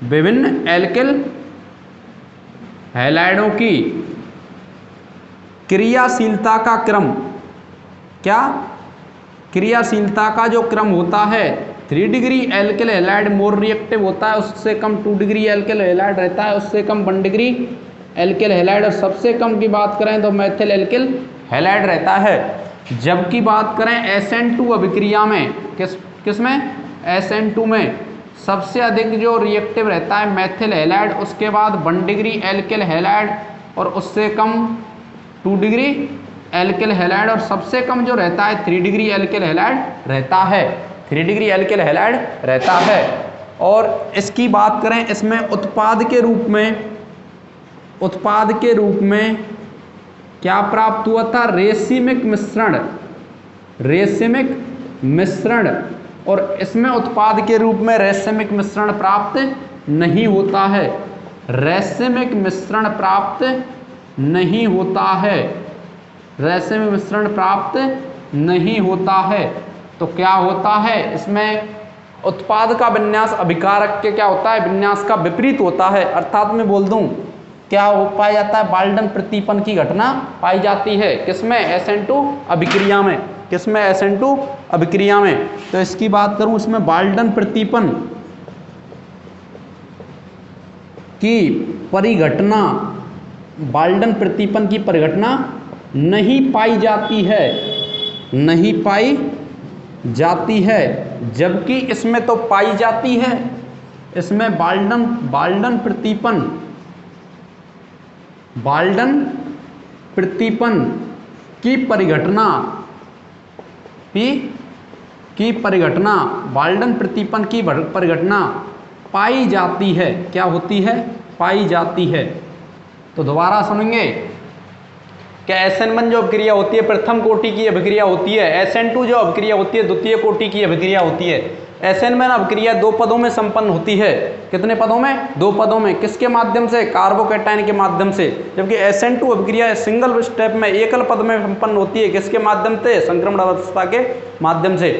विभिन्न एल्किल हैलाइडों की क्रियाशीलता का क्रम, क्या? क्रियाशीलता का जो क्रम होता है, 3 degree alkyl halide more reactive होता है, उससे कम 2 डिग्री एल्किल हैलाइड रहता है, उससे कम 1 डिग्री एल्किल हैलाइड, और सबसे कम की बात करें तो मेथिल एल्किल हैलाइड रहता है। जबकि बात करें SN2 अभिक्रिया में, किसमें? SN2 में सबसे अधिक जो रिएक्टिव रहता है मेथिल हैलाइड, उसके बाद 1 डिग्री एल्किल हैलाइड, और उससे कम 2 डिग्री एल्किल हैलाइड, और सबसे कम जो रहता है 3 डिग्री एल्किल हैलाइड रहता है, 3 डिग्री एल्किल हैलाइड रहता है। और इसकी बात करें, इसमें उत्पाद के रूप में, उत्पाद के रूप में क्या प्राप्त हुआ था? रेसिमिक मिश्रण, रेसिमिक मिश्रण। और इसमें उत्पाद के रूप में रेसिमिक मिश्रण प्राप्त नहीं होता है, रेसिमिक मिश्रण प्राप्त नहीं होता है, रेसिमिक मिश्रण प्राप्त नहीं होता है। तो क्या होता है? इसमें उत्पाद का विन्यास अभिकारक के क्या होता है? विन्यास का विपरीत होता है। अर्थात मैं बोल दूं, क्या हो पाया जाता है? बाल्डन प्रतीपन की घटना पाई जाती है। किसमें? SN2 अभिक्रिया में। किसमें? SN2 अभिक्रिया में। तो इसकी बात करूं, इसमें बाल्डन प्रतीपन की परिघटना, बाल्डन प्रतीपन की परिघटना नहीं पाई जाती है, नहीं पाई जाती है। जबकि इसमें तो पाई जाती है, इसमें बाल्डन प्रतीपन, बाल्डन प्रतीपन की परिघटना, की परिघटना, बाल्डन प्रतीपन की परिघटना पाई जाती है। क्या होती है? पाई जाती है। तो दोबारा सुनेंगे, क्या SN1 जो अभिक्रिया होती है प्रथम कोटि की अभिक्रिया होती है, SN2 जो अभिक्रिया होती है द्वितीय कोटि की अभिक्रिया होती है। SN1 अभिक्रिया 2 पदों में संपन्न होती है। कितने पदों में? 2 पदों में। किसके माध्यम से? कार्बोकैटायन के माध्यम से। जबकि SN2 अभिक्रिया सिंगल स्टेप में एकल पद में संपन्न होती है। किसके माध्यम से? संक्रमण अवस्था के माध्यम से।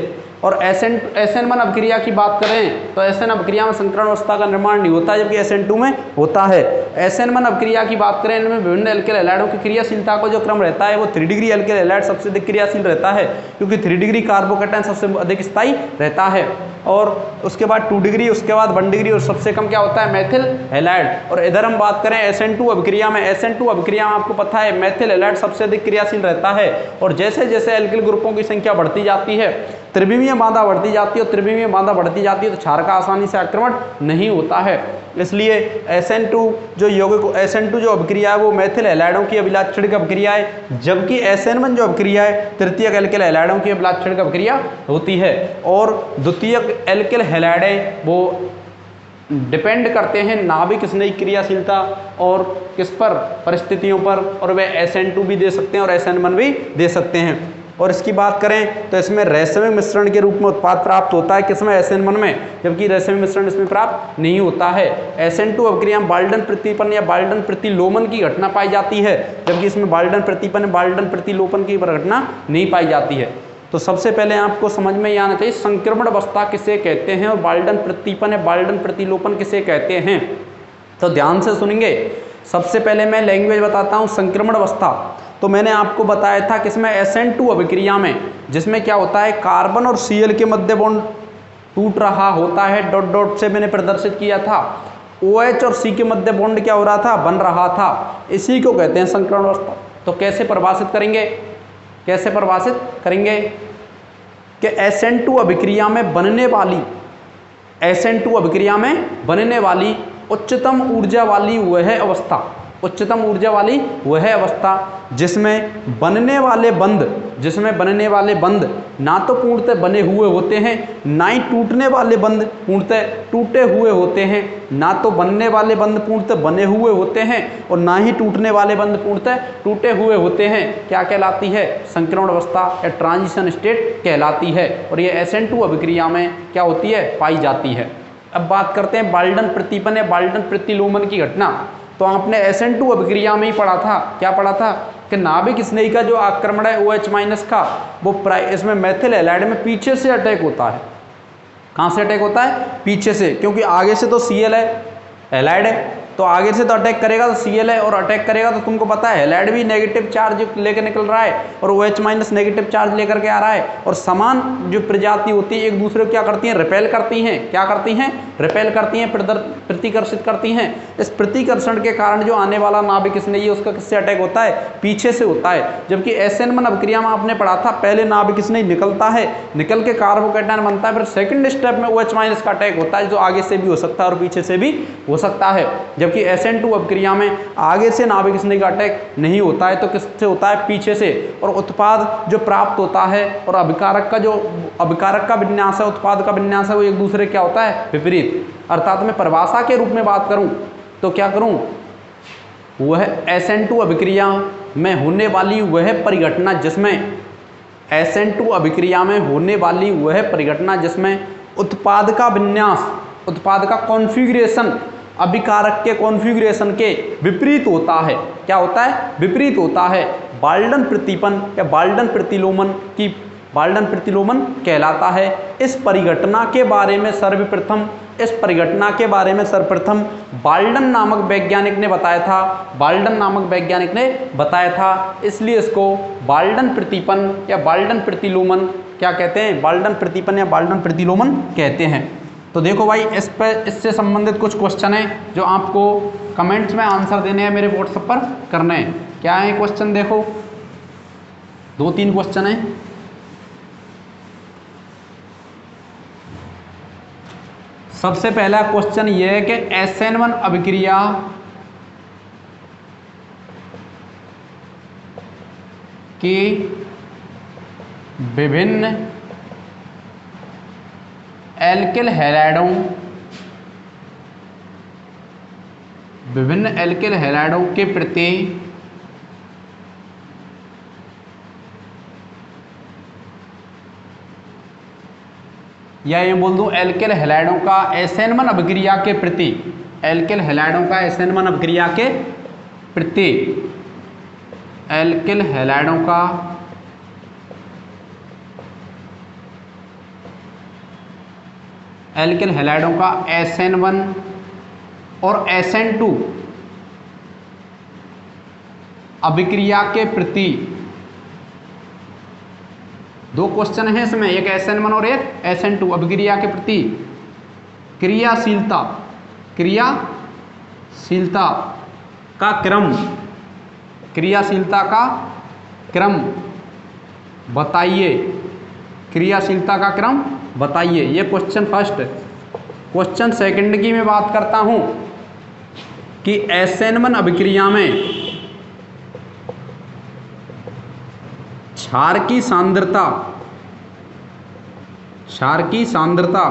और SN1 अभिक्रिया की बात करें तो SN अभिक्रिया में संकरण अवस्था का निर्माण नहीं होता है, जबकि SN2 में होता है। SN1 अभिक्रिया की बात करें, इनमें विभिन्न एल्किल हैलाइडों की क्रियाशीलता का जो क्रम रहता है वो 3 डिग्री एल्किल हैलाइड सबसे अधिक क्रियाशील रहता है, क्योंकि 3 डिग्री कार्बोकैटायन सबसे अधिक स्थायी रहता है। और उसके बाद 2 डिग्री, उसके बाद 1 डिग्री और सबसे कम क्या होता है? मैथिल हैलाइड। और इधर हम बात करें SN2 अभिक्रिया में, SN2 अभिक्रिया में आपको पता है मैथिल हैलाइड सबसे अधिक क्रियाशील रहता है। और जैसे जैसे एल्किल ग्रुपों की संख्या बढ़ती जाती है, त्रिविमीय बाधा बढ़ती जाती है, और त्रिविमीय बाधा बढ़ती जाती है तो क्षार का आसानी से आक्रमण नहीं होता है। इसलिए SN2 जो यौगिक SN2 जो अभिक्रिया है वो मैथिल हैलाइडों की अभिलाक्षणिक अभिक्रिया है, जबकि SN1 जो अभिक्रिया है तृतीयक एल्किल हैलाइडों की अभिलाक्षणिक अभिक्रिया होती है। और द्वितीयक एल्किल हैलाइडें वो डिपेंड करते हैं नाभिक स्नेही क्रियाशीलता और किस पर? परिस्थितियों पर। और वे SN2 भी दे सकते हैं और SN1 भी दे सकते हैं। और इसकी बात करें तो इसमें रहस्यमय मिश्रण के रूप में उत्पाद प्राप्त होता है। किसमें? SN1 में, जबकि रहस्यमय मिश्रण इसमें प्राप्त नहीं होता है। SN2 अभिक्रिया में बाल्डन प्रतिपन या बाल्डन प्रतिलोमन की घटना पाई जाती है, जबकि इसमें बाल्डन प्रतिपन बाल्डन प्रतिलोपन की घटना नहीं पाई जाती है। तो सबसे पहले आपको समझ में ये आना चाहिए संक्रमण अवस्था किसे कहते हैं और बाल्डन प्रतिपन या बाल्डन प्रतिलोपन किसे कहते हैं। तो ध्यान से सुनेंगे। सबसे पहले मैं लैंग्वेज बताता हूँ। संक्रमण अवस्था तो मैंने आपको बताया था किसमें? SN2 अभिक्रिया में, जिसमें क्या होता है? कार्बन और Cl के मध्य बॉन्ड टूट रहा होता है, डॉट डॉट से मैंने प्रदर्शित किया था। OH और C के मध्य बॉन्ड क्या हो रहा था? बन रहा था। इसी को कहते हैं संक्रमण अवस्था। तो कैसे परिभाषित करेंगे? कैसे परिभाषित करेंगे कि SN2 अभिक्रिया में बनने वाली SN2 अभिक्रिया में बनने वाली उच्चतम ऊर्जा वाली वह अवस्था, उच्चतम ऊर्जा वाली वह अवस्था जिसमें बनने वाले बंध ना तो पूर्णतः बने हुए होते हैं, ना ही टूटने वाले बंध पूर्णतः टूटे हुए होते हैं। ना तो बनने वाले बंध पूर्णतः बने हुए होते हैं और ना ही टूटने वाले बंध पूर्णतः टूटे हुए होते हैं। क्या कहलाती है? संक्रमण अवस्था या ट्रांजिशन स्टेट कहलाती है। और ये SN2 अभिक्रिया में क्या होती है? पाई जाती है। अब बात करते हैं बाल्डन प्रतिपन या बाल्डन प्रतिलोमन की घटना। तो आपने SN2 अभिक्रिया में ही पढ़ा था। क्या पढ़ा था? कि नाभिक स्नेही का जो आक्रमण है OH- का, वो इसमें मैथिल हैलाइड में पीछे से अटैक होता है। कहाँ से अटैक होता है? पीछे से, क्योंकि आगे से तो Cl है, हैलाइड है, तो आगे से तो अटैक करेगा तो Cl है, और अटैक करेगा तो तुमको पता है हैलाइड भी नेगेटिव चार्ज लेकर निकल रहा है और OH- नेगेटिव चार्ज लेकर के आ रहा है। और समान जो प्रजाति होती है एक दूसरे को क्या करती हैं? रिपेल करती हैं। क्या करती हैं? रिपेल करती हैं, प्रतिकर्षित करती हैं। इस प्रतिकर्षण के कारण जो आने वाला नाभिक स्नेही है उसका किससे अटैक होता है? पीछे से होता है। जबकि SN1 अभिक्रिया में आपने पढ़ा था पहले नाभिक स्नेही निकलता है, निकल के कार्बोकैटायन बनता है, फिर सेकंड स्टेप में OH- का अटैक होता है, जो आगे से भी हो सकता है और पीछे से भी हो सकता है। जबकि SN2 अभिक्रिया में आगे से नाभिक स्नेही का अटैक नहीं होता है, तो किससे होता है? पीछे से। और उत्पाद जो प्राप्त होता है और अभिकारक का विन्यास है, उत्पाद का विन्यास है, वो एक दूसरे क्या होता है? विपरीत। अर्थात मैं परिभाषा के रूप में बात करूं तो क्या करूं? वह SN2 अभिक्रिया में होने वाली वह परिघटना जिसमें SN2 अभिक्रिया में होने वाली वह परिघटना जिसमें उत्पाद का विन्यास, उत्पाद का कॉन्फ़िगरेशन अभिकारक के कॉन्फ़िगरेशन के विपरीत होता है। क्या होता है? विपरीत होता है। बाल्डन प्रतिपन या बाल्डन प्रतिलोमन की बाल्डन प्रतिलोमन कहलाता है। इस परिघटना के बारे में सर्वप्रथम बाल्डन नामक वैज्ञानिक ने बताया था। इसलिए इसको बाल्डन प्रतिपन या बाल्डन प्रतिलोमन क्या कहते हैं? बाल्डन प्रतिपन या बाल्डन प्रतिलोमन कहते हैं। तो देखो भाई, इस पर इससे संबंधित कुछ क्वेश्चन हैं जो आपको कमेंट्स में आंसर देने हैं, मेरे व्हाट्सएप पर करने हैं। क्या है क्वेश्चन? देखो 2-3 क्वेश्चन हैं। सबसे पहला क्वेश्चन ये है कि SN1 अभिक्रिया की विभिन्न एल्किल हैलाइडों के प्रति या ये बोल दूं एल्किल हैलाइडों का एसेनमन अभिक्रिया के प्रति, एल्किल हैलाइडों का एसेनमन अभिक्रिया के प्रति, एल्किल हैलाइडों का एल्किल हैलाइडों का SN1 और SN2 अभिक्रिया के प्रति, दो क्वेश्चन है इसमें, एक SN1 और एक SN2 अभिक्रिया के प्रति क्रियाशीलता, क्रियाशीलता का क्रम, क्रियाशीलता का क्रम बताइए, क्रियाशीलता का क्रम बताइए। ये क्वेश्चन फर्स्ट। क्वेश्चन सेकंड की मैं बात करता हूं कि SN1 अभिक्रिया में क्षार की सांद्रता, क्षार की सांद्रता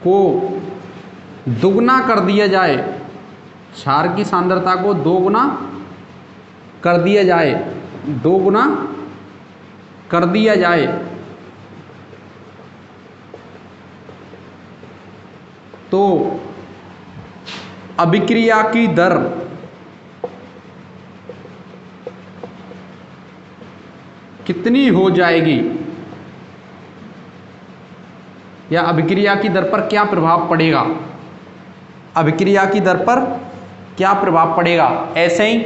को दुगना कर दिया जाए, क्षार की सांद्रता को दोगुना कर दिया जाए, दोगुना कर दिया जाए तो अभिक्रिया की दर कितनी हो जाएगी, या अभिक्रिया की दर पर क्या प्रभाव पड़ेगा, अभिक्रिया की दर पर क्या प्रभाव पड़ेगा। ऐसे ही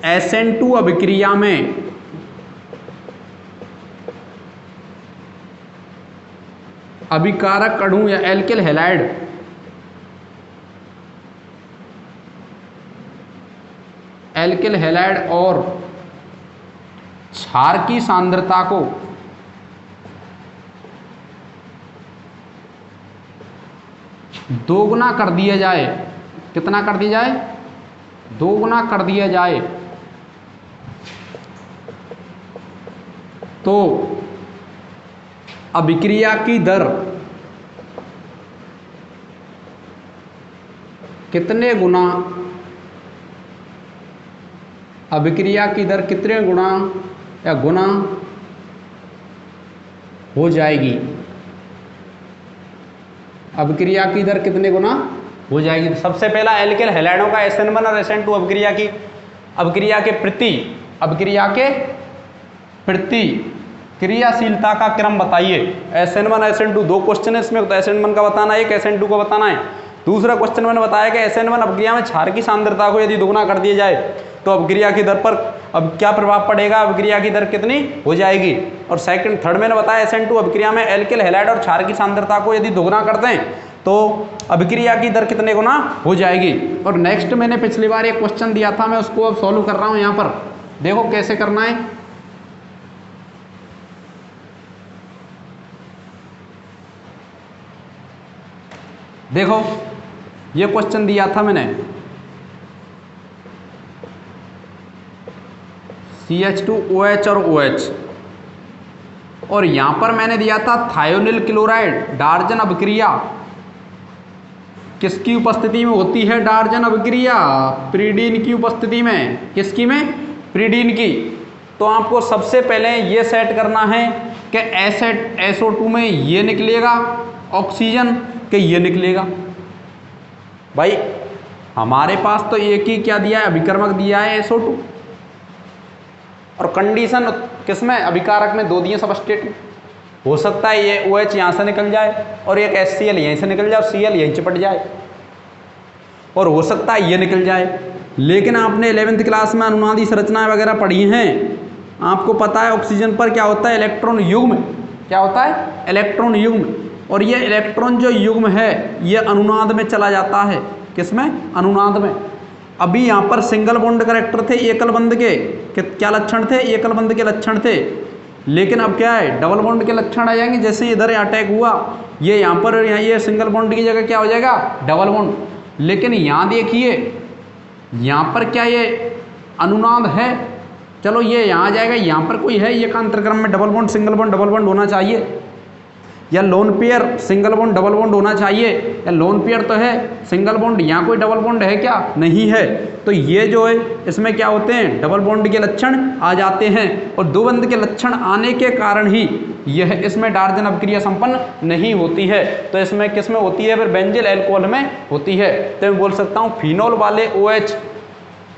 SN2 अभिक्रिया में अभिकारक अणु या एल्किल हैलाइड एल्किल हैलाइड और क्षार की सांद्रता को दोगुना कर दिया जाए, कितना कर दिया जाए, दोगुना कर दिया जाए तो अभिक्रिया की दर कितने गुना, अभिक्रिया की दर कितने गुना या गुना हो जाएगी, अभिक्रिया की दर कितने गुना हो जाएगी। सबसे पहला एल्किल हैलाइडों का SN1 और SN2 अभिक्रिया के प्रति, अभिक्रिया के प्रति क्रियाशीलता का क्रम बताइए। SN1 SN2 दो क्वेश्चन है इसमें, तो SN1 का बताना है, एक SN2 का बताना है। दूसरा क्वेश्चन मैंने बताया कि SN1 अभिक्रिया में क्षार की सांद्रता को यदि दोगुना कर दिया जाए तो अभिक्रिया की दर पर अब क्या प्रभाव पड़ेगा, अभिक्रिया की दर कितनी हो जाएगी। और थर्ड मैंने बताया SN2 अभिक्रिया में एल्किल हैलाइड और क्षार की सांद्रता को यदि दोगुना करते हैं तो अभिक्रिया की दर कितने गुना हो जाएगी। और नेक्स्ट मैंने पिछली बार एक क्वेश्चन दिया था, मैं उसको अब सॉल्व कर रहा हूं। यहाँ पर देखो कैसे करना है। देखो ये क्वेश्चन दिया था मैंने, CH2OH और OH, और यहां पर मैंने दिया था थायोनिल क्लोराइड डार्जन अभिक्रिया किसकी उपस्थिति में होती है, डार्जन अभिक्रिया प्रीडीन की उपस्थिति में, किसकी में, प्रीडीन की। तो आपको सबसे पहले ये सेट करना है कि SO2 में ये निकलेगा ऑक्सीजन कि ये निकलेगा। भाई हमारे पास तो एक ही क्या दिया है, अभिकर्मक दिया है SO2, और कंडीशन किसमें, अभिकारक में दो दिए सबस्ट्रेट में। हो सकता है ये OH यहाँ से निकल जाए और एक HCl यहीं से निकल जाए और Cl यहीं चिपट जाए, और हो सकता है ये निकल जाए। लेकिन आपने 11वीं क्लास में अनुनादी संरचनाएं वगैरह पढ़ी हैं, आपको पता है ऑक्सीजन पर क्या होता है, इलेक्ट्रॉन युग्म, क्या होता है, इलेक्ट्रॉन युग्म। और ये इलेक्ट्रॉन जो युग्म है ये अनुनाद में चला जाता है, किसमें, अनुनाद में। अभी यहाँ पर सिंगल बॉन्ड कैरेक्टर थे एकल बंध के, क्या लक्षण थे, एकल बंध के लक्षण थे। लेकिन अब क्या है, डबल बॉन्ड के लक्षण आ जाएंगे। जैसे इधर अटैक हुआ, ये यहाँ पर ये सिंगल बॉन्ड की जगह क्या हो जाएगा, डबल बॉन्ड। लेकिन यहाँ देखिए यहाँ पर क्या ये अनुनाद है, चलो ये यहाँ आ जाएगा, यहाँ पर कोई है, ये का अंतरक्रम में double bond single bond double bond होना चाहिए। या lone pair single bond double bond होना चाहिए, या लोन पेयर तो है सिंगल बॉन्ड, यहाँ कोई डबल बॉन्ड है क्या, नहीं है। तो ये जो है इसमें क्या होते हैं, डबल बॉन्ड के लक्षण आ जाते हैं, और दो बंद के लक्षण आने के कारण ही यह इसमें डार्जन अभिक्रिया संपन्न नहीं होती है। तो इसमें किस में होती है, फिर बेंजिल अल्कोहल में होती है। तो मैं बोल सकता हूँ फिनोल वाले OH,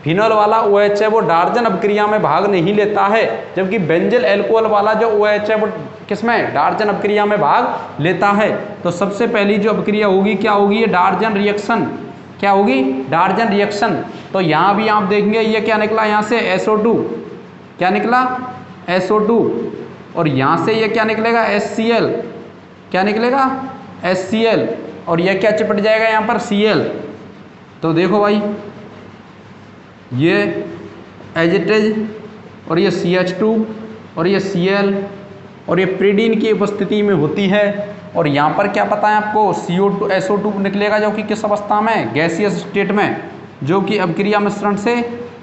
फिनोल वाला OH है वो डार्जन अभिक्रिया में भाग नहीं लेता है, जबकि बेंजिल अल्कोहल वाला जो OH है वो किसमें, डार्जन अभिक्रिया में भाग लेता है। तो सबसे पहली जो अभिक्रिया होगी क्या होगी, ये डार्जन रिएक्शन, क्या होगी, डार्जन रिएक्शन। तो यहाँ भी आप देखेंगे ये क्या निकला, यहाँ से SO2, क्या निकला, SO2, और यहाँ से ये क्या निकलेगा, HCl, क्या निकलेगा, HCl, और ये क्या चिपट जाएगा यहाँ पर, Cl। तो देखो भाई ये एज इट इज, और ये CH2 और ये Cl, और ये प्रीडीन की उपस्थिति में होती है। और यहाँ पर क्या पता है आपको, CO2 SO2 निकलेगा जो कि किस अवस्था में, गैसियस स्टेट में, जो कि अभिक्रिया मिश्रण से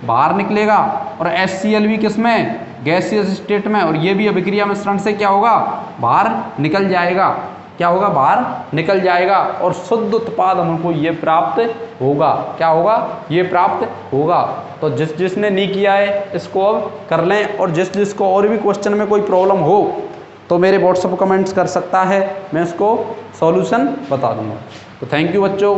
बाहर निकलेगा, और HCl भी किस में, गैसियस स्टेट में, और ये भी अभिक्रिया मिश्रण से क्या होगा, बाहर निकल जाएगा, क्या होगा, बाहर निकल जाएगा, और शुद्ध उत्पाद हमको ये प्राप्त होगा, क्या होगा, ये प्राप्त होगा। तो जिसने नहीं किया है इसको अब कर लें, और जिसको और भी क्वेश्चन में कोई प्रॉब्लम हो तो मेरे व्हाट्सएप कमेंट्स कर सकता है, मैं उसको सॉल्यूशन बता दूंगा। तो थैंक यू बच्चों।